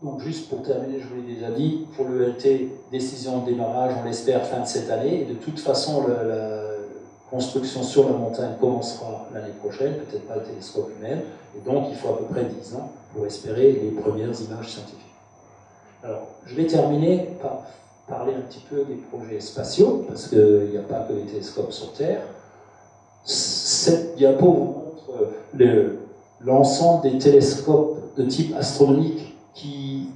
Donc juste pour terminer, je vous l'ai déjà dit, pour l'ELT, décision de démarrage, on l'espère fin de cette année, et de toute façon la construction sur la montagne commencera l'année prochaine, peut-être pas le télescope lui-même, et donc il faut à peu près 10 ans pour espérer les premières images scientifiques. Alors, je vais terminer par parler un petit peu des projets spatiaux, parce qu'il n'y a pas que les télescopes sur Terre. Cette diapo vous montre l'ensemble des télescopes de type astronomique qui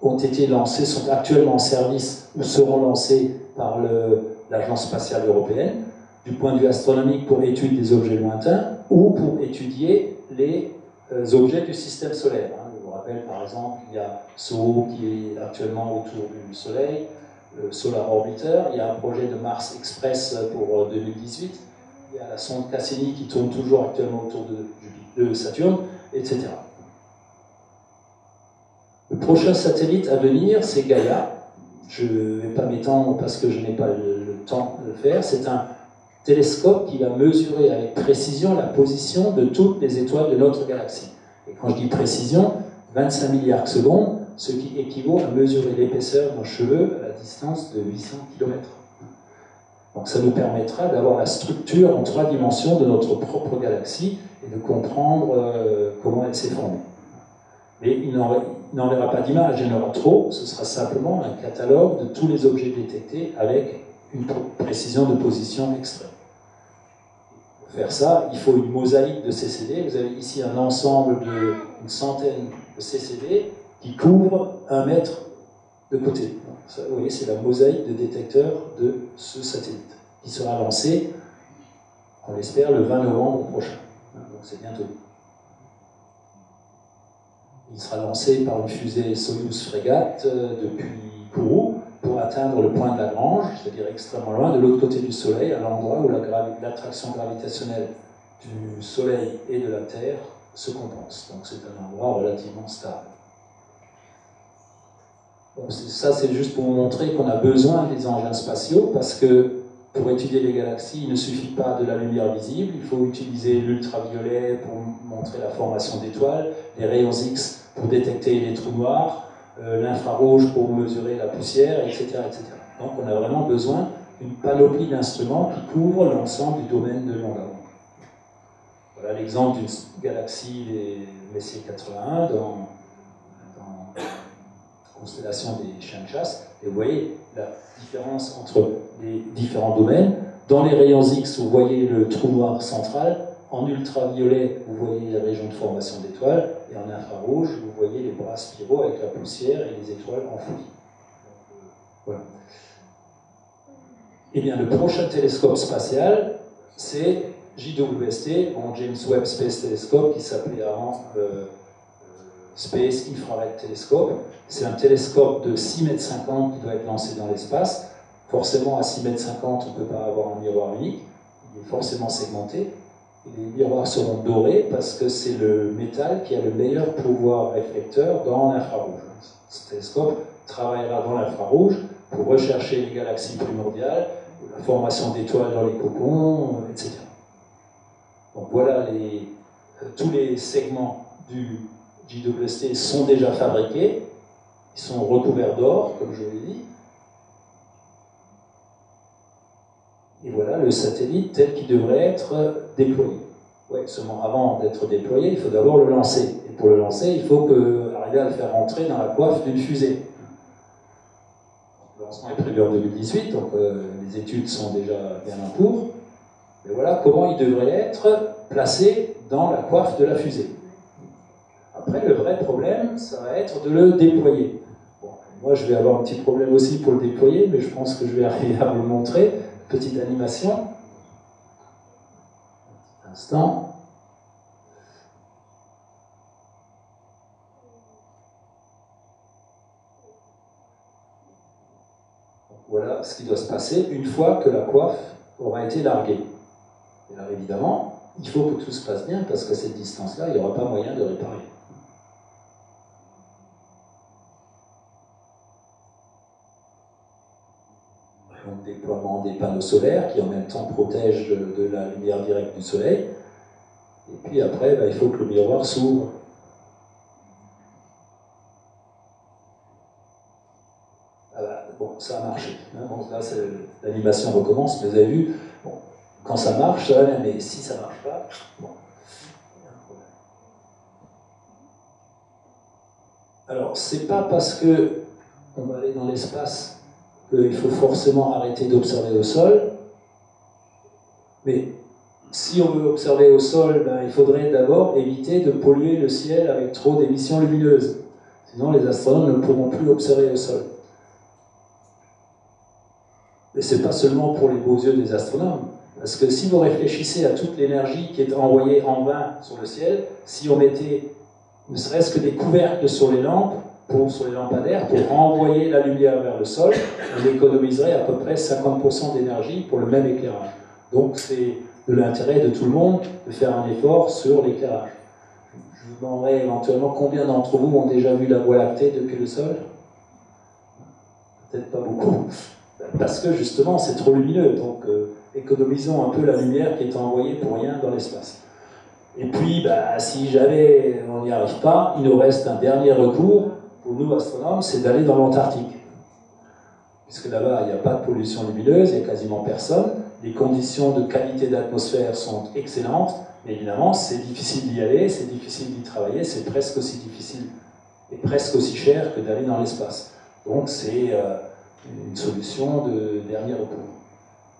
ont été lancés, sont actuellement en service ou seront lancés par l'Agence spatiale européenne, du point de vue astronomique pour étude des objets lointains ou pour étudier les objets du système solaire. Je vous rappelle par exemple, il y a SOHO qui est actuellement autour du Soleil, le Solar Orbiter, il y a un projet de Mars Express pour 2018, il y a la sonde Cassini qui tourne toujours actuellement autour de Saturne, etc. Le prochain satellite à venir, c'est Gaia. Je ne vais pas m'étendre parce que je n'ai pas le temps de le faire. C'est un télescope qui va mesurer avec précision la position de toutes les étoiles de notre galaxie. Et quand je dis précision, 25 milliards de secondes, ce qui équivaut à mesurer l'épaisseur d'un cheveu à la distance de 800 km. Donc ça nous permettra d'avoir la structure en 3 dimensions de notre propre galaxie et de comprendre comment elle s'est formée. Mais il n'en aura pas d'image, il y en aura trop, ce sera simplement un catalogue de tous les objets détectés avec une précision de position extrême. Pour faire ça, il faut une mosaïque de CCD. Vous avez ici un ensemble d'une centaine de CCD qui couvrent 1 mètre de côté. Donc, ça, vous voyez, c'est la mosaïque de détecteurs de ce satellite, qui sera lancé, on l'espère, le 20 novembre prochain. Donc c'est bientôt. Il sera lancé par une fusée Soyuz Frégate depuis Kourou pour atteindre le point de Lagrange, c'est-à-dire extrêmement loin, de l'autre côté du Soleil, à l'endroit où l'attraction gravitationnelle du Soleil et de la Terre se compensent. Donc c'est un endroit relativement stable. Bon, ça, c'est juste pour vous montrer qu'on a besoin des engins spatiaux, parce que pour étudier les galaxies, il ne suffit pas de la lumière visible, il faut utiliser l'ultraviolet pour montrer la formation d'étoiles, les rayons X pour détecter les trous noirs, l'infrarouge pour mesurer la poussière, etc., etc. Donc on a vraiment besoin d'une panoplie d'instruments qui couvrent l'ensemble du domaine de longueur d'onde. Voilà l'exemple d'une galaxie, les Messier 81, dans constellation des chiens de chasse, et vous voyez la différence entre les différents domaines. Dans les rayons X, vous voyez le trou noir central, en ultraviolet, vous voyez les régions de formation d'étoiles, et en infrarouge, vous voyez les bras spiraux avec la poussière et les étoiles enfouies. Voilà. Eh bien, le prochain télescope spatial, c'est JWST, en James Webb Space Telescope, qui s'appelait avant Space Infrared Telescope. C'est un télescope de 6,50 m qui doit être lancé dans l'espace. Forcément, à 6,50 m, on ne peut pas avoir un miroir unique. Il est forcément segmenté. Et les miroirs seront dorés parce que c'est le métal qui a le meilleur pouvoir réflecteur dans l'infrarouge. Ce télescope travaillera dans l'infrarouge pour rechercher les galaxies primordiales, la formation d'étoiles dans les cocons, etc. Donc voilà, tous les segments du JWST sont déjà fabriqués, ils sont recouverts d'or, comme je l'ai dit. Et voilà le satellite tel qu'il devrait être déployé. Ouais, seulement avant d'être déployé, il faut d'abord le lancer. Et pour le lancer, il faut arriver à le faire rentrer dans la coiffe d'une fusée. Le lancement est prévu en 2018, donc les études sont déjà bien en cours. Mais voilà comment il devrait être placé dans la coiffe de la fusée. Après, le vrai problème, ça va être de le déployer. Bon, moi, je vais avoir un petit problème aussi pour le déployer, mais je pense que je vais arriver à vous le montrer. Petite animation. Un petit instant. Voilà ce qui doit se passer une fois que la coiffe aura été larguée. Et alors évidemment, il faut que tout se passe bien parce qu'à cette distance-là, il n'y aura pas moyen de réparer. Donc déploiement des panneaux solaires qui en même temps protègent de la lumière directe du soleil. Et puis après, il faut que le miroir s'ouvre. Bon, ça a marché. Bon, là, l'animation recommence, mais vous avez vu, bon, quand ça marche, ça va bien, mais si ça ne marche pas, bon, il y a un problème. Alors, c'est pas parce qu'on va aller dans l'espace qu'il faut forcément arrêter d'observer au sol, mais si on veut observer au sol, il faudrait d'abord éviter de polluer le ciel avec trop d'émissions lumineuses. Sinon, les astronomes ne pourront plus observer au sol. Mais ce n'est pas seulement pour les beaux yeux des astronomes, parce que si vous réfléchissez à toute l'énergie qui est envoyée en vain sur le ciel, si on mettait ne serait-ce que des couvercles sur les lampes, sur les lampadaires, pour renvoyer la lumière vers le sol, on économiserait à peu près 50% d'énergie pour le même éclairage. Donc c'est de l'intérêt de tout le monde de faire un effort sur l'éclairage. Je vous demanderai éventuellement combien d'entre vous ont déjà vu la Voie lactée depuis le sol? Peut-être pas beaucoup. Parce que justement, c'est trop lumineux, donc économisons un peu la lumière qui est envoyée pour rien dans l'espace. Et puis, si jamais on n'y arrive pas, il nous reste un dernier recours pour nous astronomes, c'est d'aller dans l'Antarctique. Puisque là-bas, il n'y a pas de pollution lumineuse, il n'y a quasiment personne, les conditions de qualité d'atmosphère sont excellentes, mais évidemment, c'est difficile d'y aller, c'est difficile d'y travailler, c'est presque aussi difficile et presque aussi cher que d'aller dans l'espace. Donc, c'est une solution de dernier recours.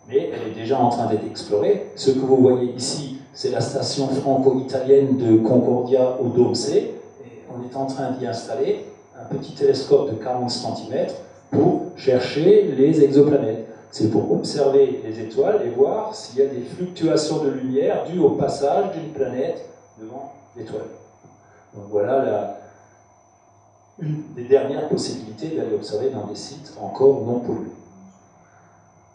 Mais elle est déjà en train d'être explorée. Ce que vous voyez ici, c'est la station franco-italienne de Concordia au Dôme C. Et on est en train d'y installer un petit télescope de 40 cm pour chercher les exoplanètes. C'est pour observer les étoiles et voir s'il y a des fluctuations de lumière dues au passage d'une planète devant l'étoile. Donc voilà une des dernières possibilités d'aller observer dans des sites encore non pollués.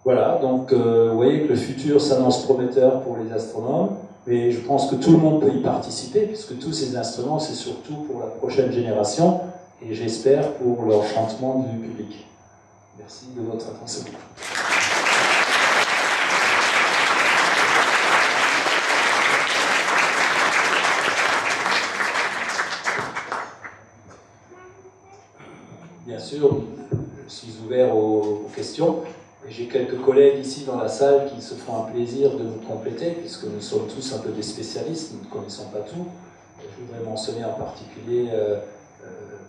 Voilà, donc vous voyez que le futur s'annonce prometteur pour les astronomes, mais je pense que tout le monde peut y participer, puisque tous ces instruments, c'est surtout pour la prochaine génération, et j'espère pour l'enchantement du public. Merci de votre attention. Bien sûr, je suis ouvert aux questions. J'ai quelques collègues ici dans la salle qui se font un plaisir de nous compléter, puisque nous sommes tous un peu des spécialistes, nous ne connaissons pas tout. Je voudrais mentionner en particulier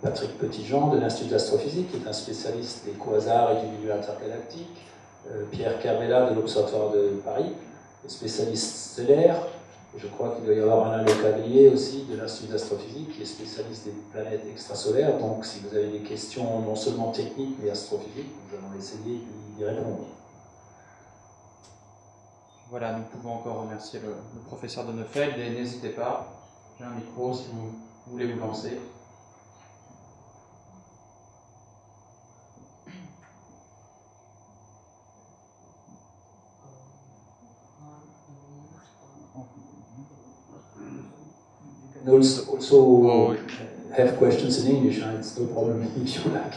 Patrick Petitjean de l'Institut d'astrophysique, qui est un spécialiste des quasars et du milieu intergalactique, Pierre Carmela de l'Observatoire de Paris, spécialiste stellaire. Je crois qu'il doit y avoir Alain Lecavalier aussi de l'Institut d'astrophysique, qui est spécialiste des planètes extrasolaires. Donc si vous avez des questions non seulement techniques mais astrophysiques, nous allons essayer d'y répondre. Voilà, nous pouvons encore remercier le professeur de Neufeld et n'hésitez pas, j'ai un micro si vous voulez vous lancer. Also, have questions in English, it's no problem if you like.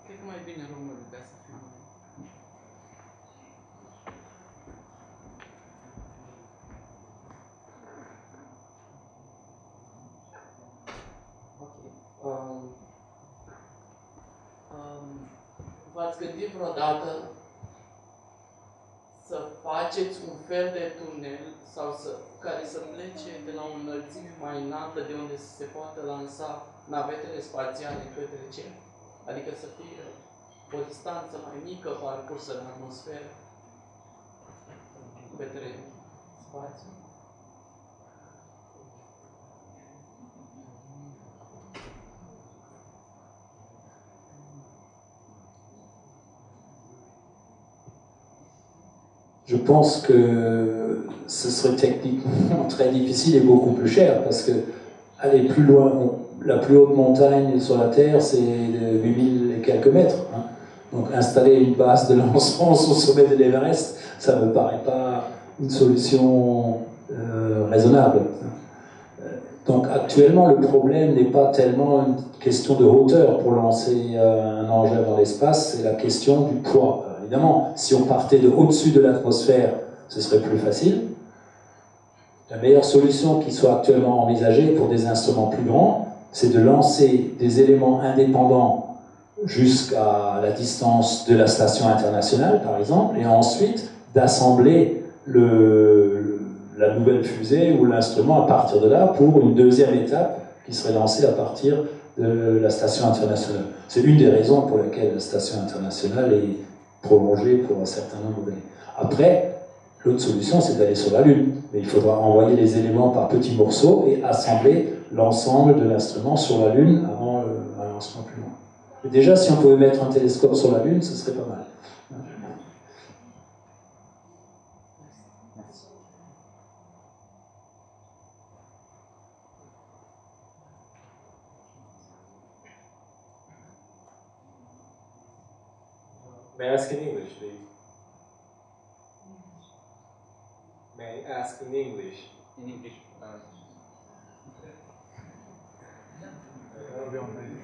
Cred că mai bine românul ca să fiu mai... V-ați gândit vreodată să faceți un fel de tunel sau care să plece de la o înălțime mai înaltă de unde se poate lansa navetele spațiale către cer? Adică să fie o distanță mai mică parcursă în atmosferă către spațiu? Je pense que ce serait techniquement très difficile et beaucoup plus cher, parce que aller plus loin, la plus haute montagne sur la Terre, c'est de 8000 et quelques mètres. Hein. Donc installer une base de lancement au sommet de l'Everest, ça ne me paraît pas une solution raisonnable. Donc actuellement, le problème n'est pas tellement une question de hauteur pour lancer un engin dans l'espace, c'est la question du poids. Alors, évidemment, si on partait de au-dessus de l'atmosphère, ce serait plus facile. La meilleure solution qui soit actuellement envisagée pour des instruments plus grands, c'est de lancer des éléments indépendants jusqu'à la distance de la station internationale, par exemple, et ensuite d'assembler la nouvelle fusée ou l'instrument à partir de là pour une deuxième étape qui serait lancée à partir de la station internationale. C'est une des raisons pour lesquelles la station internationale est prolongée pour un certain nombre d'années. Après, l'autre solution, c'est d'aller sur la Lune. Mais il faudra envoyer les éléments par petits morceaux et assembler l'ensemble de l'instrument sur la Lune avant un lancement plus loin. Mais déjà, si on pouvait mettre un télescope sur la Lune, ce serait pas mal. May I ask in English, please? May I ask in English? In English. En anglais, en fait.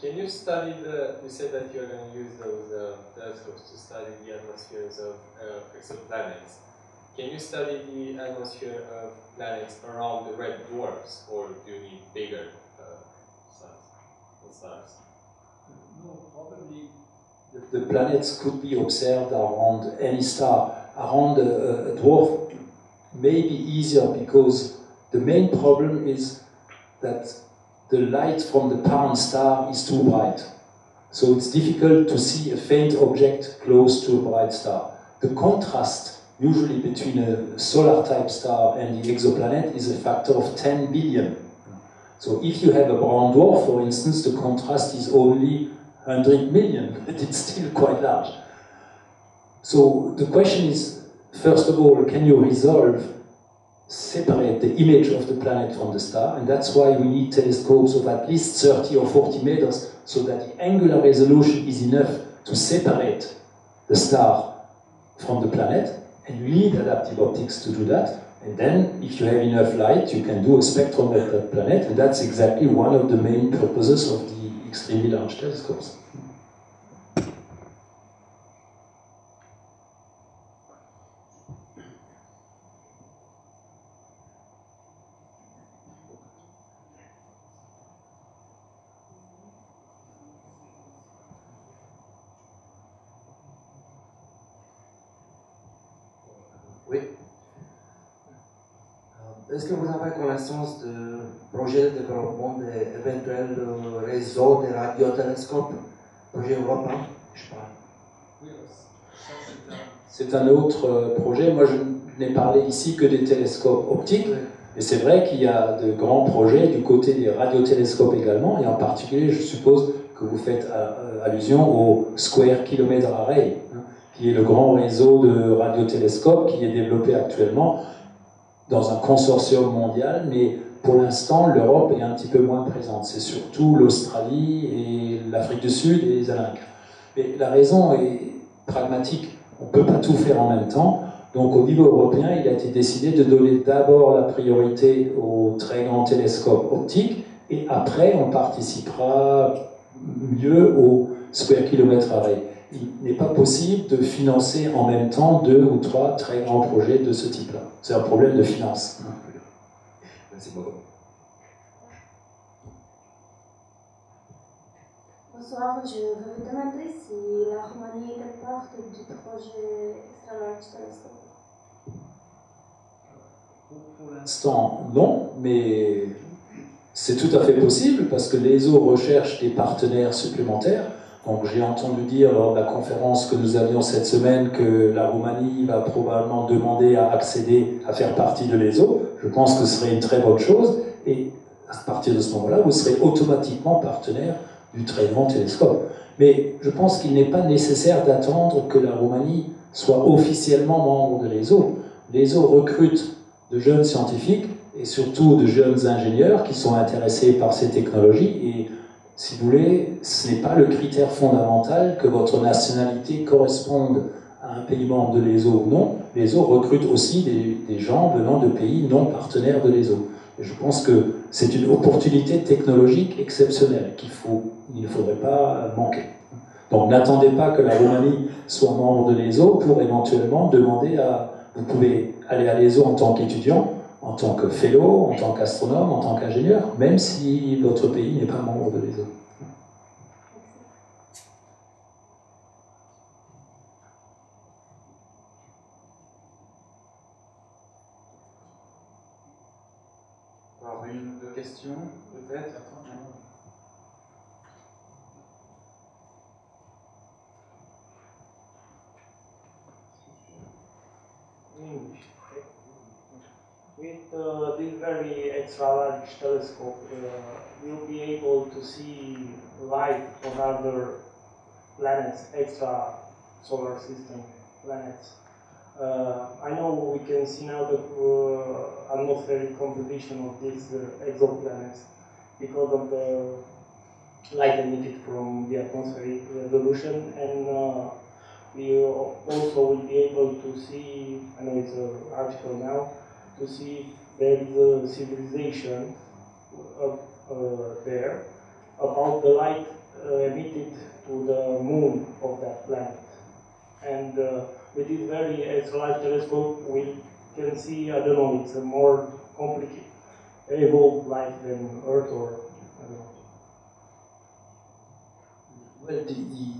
Can you study you said that you're going to use those telescopes to study the atmospheres of exoplanets. Can you study the atmosphere of planets around the red dwarfs, or do you need bigger stars? No, probably the planets could be observed around any star. Around a dwarf may be easier because the main problem is that the light from the parent star is too bright. So it's difficult to see a faint object close to a bright star. The contrast usually between a solar type star and the exoplanet is a factor of 10 billion. So if you have a brown dwarf, for instance, the contrast is only 100 million, but it's still quite large. So the question is, first of all, can you separate the image of the planet from the star? And that's why we need telescopes of at least 30 or 40 meters, so that the angular resolution is enough to separate the star from the planet. And you need adaptive optics to do that. And then, if you have enough light, you can do a spectrum of that planet, and that's exactly one of the main purposes of the extremely large telescopes. Oui. Est-ce que vous avez connaissance de projets de développement d'éventuels réseaux de radiotélescopes, projet européen, je parle? Oui, c'est un autre projet. Moi, je n'ai parlé ici que des télescopes optiques, mais c'est vrai qu'il y a de grands projets du côté des radiotélescopes également, et en particulier, je suppose que vous faites allusion au Square Kilometre Array, qui est le grand réseau de radiotélescopes qui est développé actuellement dans un consortium mondial, mais pour l'instant, l'Europe est un petit peu moins présente. C'est surtout l'Australie et l'Afrique du Sud et les Américains. Mais la raison est pragmatique. On ne peut pas tout faire en même temps. Donc au niveau européen, il a été décidé de donner d'abord la priorité aux très grands télescopes optiques et après on participera mieux au square kilometre array. Il n'est pas possible de financer en même temps 2 ou 3 très grands projets de ce type-là. C'est un problème de finance. Merci beaucoup. Bonsoir, je veux vous demander si la Roumanie est parte du projet Extra Large Telescope. Pour l'instant, non, mais c'est tout à fait possible parce que l'ESO recherche des partenaires supplémentaires. Donc j'ai entendu dire lors de la conférence que nous avions cette semaine que la Roumanie va probablement demander à accéder à faire partie de l'ESO. Je pense que ce serait une très bonne chose et à partir de ce moment-là, vous serez automatiquement partenaire du très grand télescope. Mais je pense qu'il n'est pas nécessaire d'attendre que la Roumanie soit officiellement membre de l'ESO. L'ESO recrute de jeunes scientifiques et surtout de jeunes ingénieurs qui sont intéressés par ces technologies et si vous voulez, ce n'est pas le critère fondamental que votre nationalité corresponde à un pays membre de l'ESO ou non. L'ESO recrute aussi des gens venant de pays non partenaires de l'ESO. Et je pense que c'est une opportunité technologique exceptionnelle qu'il ne faudrait pas manquer. Donc n'attendez pas que la Roumanie soit membre de l'ESO pour éventuellement demander à... Vous pouvez aller à l'ESO en tant qu'étudiant, en tant que fellow, en tant qu'astronome, en tant qu'ingénieur, même si votre pays n'est pas membre de l'ESO. Alors, une ou deux questions, peut-être. With this very extra large telescope, you'll be able to see light on other planets, extra solar system planets. I know we can see now the atmospheric composition of these exoplanets because of the light emitted from the atmospheric revolution, and we also will be able to see, I know it's an article now, to see there is a civilization there about the light emitted to the moon of that planet. And with this very extra-large telescope, we can see, I don't know, it's a more complicated, evolved life than Earth or, I don't know. Well,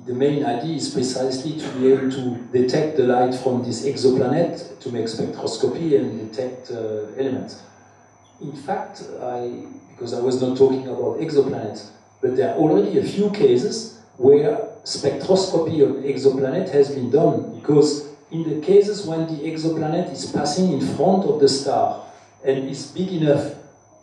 the main idea is precisely to be able to detect the light from this exoplanet, to make spectroscopy and detect elements. In fact, because I was not talking about exoplanets, but there are already a few cases where spectroscopy of exoplanet has been done, because in the cases when the exoplanet is passing in front of the star and is big enough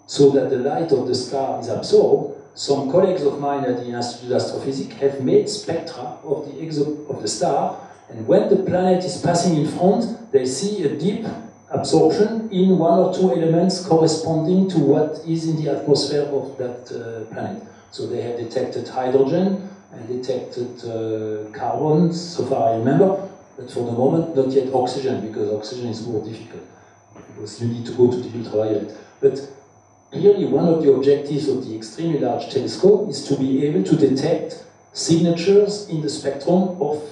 so that the light of the star is absorbed, some colleagues of mine at the Institute of Astrophysics have made spectra of the star, and when the planet is passing in front, they see a deep absorption in one or two elements corresponding to what is in the atmosphere of that planet. So they have detected hydrogen and detected carbon, so far I remember, but for the moment not yet oxygen, because oxygen is more difficult, because you need to go to the ultraviolet. But clearly, one of the objectives of the extremely large telescope is to be able to detect signatures in the spectrum of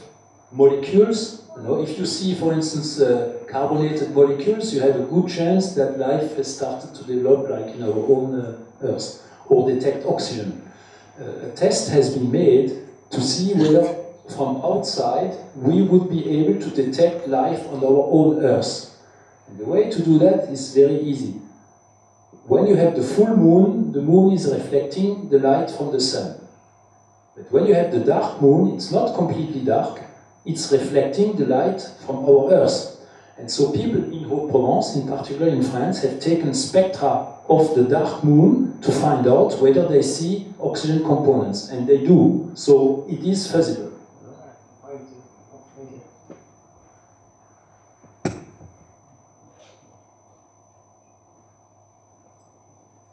molecules. You know, if you see, for instance, carbonated molecules, you have a good chance that life has started to develop, like in our own Earth, or detect oxygen. A test has been made to see whether, from outside, we would be able to detect life on our own Earth. And the way to do that is very easy. When you have the full moon, the moon is reflecting the light from the sun. But when you have the dark moon, it's not completely dark, it's reflecting the light from our Earth. And so people in Haute-Provence, in particular in France, have taken spectra of the dark moon to find out whether they see oxygen components. And they do, so it is feasible.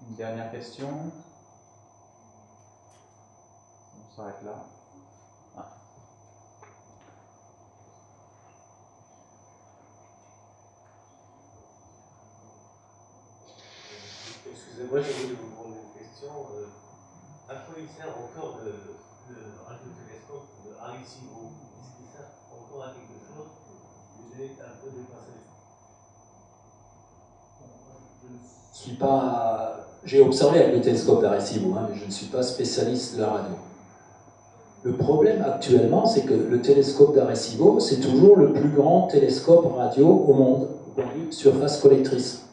Une dernière question. On s'arrête là. Ah. Moi, je voulais vous poser une question. À quoi il sert encore le radiotélescope de Arecibo? Est-ce qu'il sert encore à quelque chose? Il est un peu dépassé. J'ai observé avec le télescope d'Arecibo, mais je ne suis pas spécialiste de la radio. Le problème actuellement, c'est que le télescope d'Arecibo, c'est toujours le plus grand télescope radio au monde, au point de vue surface collectrice.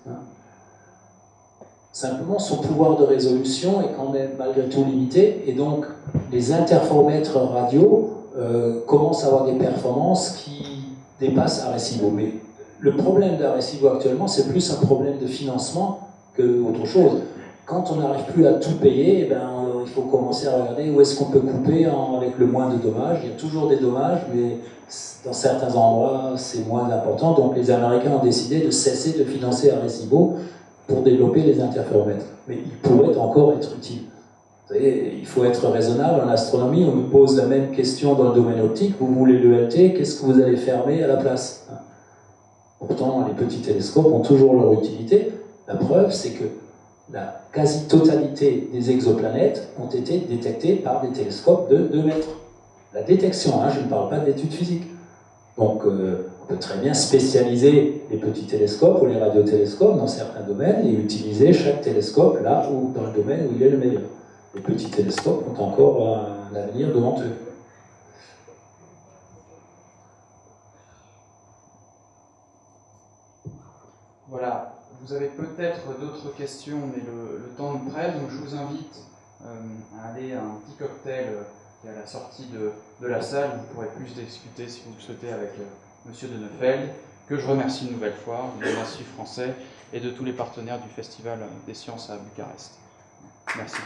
Simplement, son pouvoir de résolution est quand même malgré tout limité, et donc les interféromètres radio commencent à avoir des performances qui dépassent Arecibo. Mais le problème d'Arecibo actuellement, c'est plus un problème de financement qu'autre chose. Quand on n'arrive plus à tout payer, il faut commencer à regarder où est-ce qu'on peut couper avec le moins de dommages. Il y a toujours des dommages, mais dans certains endroits, c'est moins important. Donc les Américains ont décidé de cesser de financer Arecibo pour développer les interféromètres. Mais ils pourraient encore être utiles. Vous savez, il faut être raisonnable. En astronomie, on nous pose la même question dans le domaine optique. Vous voulez l'ELT, qu'est-ce que vous allez fermer à la place? Pourtant, les petits télescopes ont toujours leur utilité. La preuve, c'est que la quasi-totalité des exoplanètes ont été détectées par des télescopes de 2 mètres. La détection, je ne parle pas d'études physiques. Donc, on peut très bien spécialiser les petits télescopes ou les radiotélescopes dans certains domaines et utiliser chaque télescope là où, dans le domaine où il est le meilleur. Les petits télescopes ont encore un avenir devant eux. Voilà, vous avez peut-être d'autres questions, mais le temps nous presse, donc je vous invite à aller à un petit cocktail qui est à la sortie de la salle. Vous pourrez plus discuter si vous le souhaitez avec Monsieur de Neufeld, que je remercie une nouvelle fois, de l'Institut français et de tous les partenaires du Festival des sciences à Bucarest. Merci.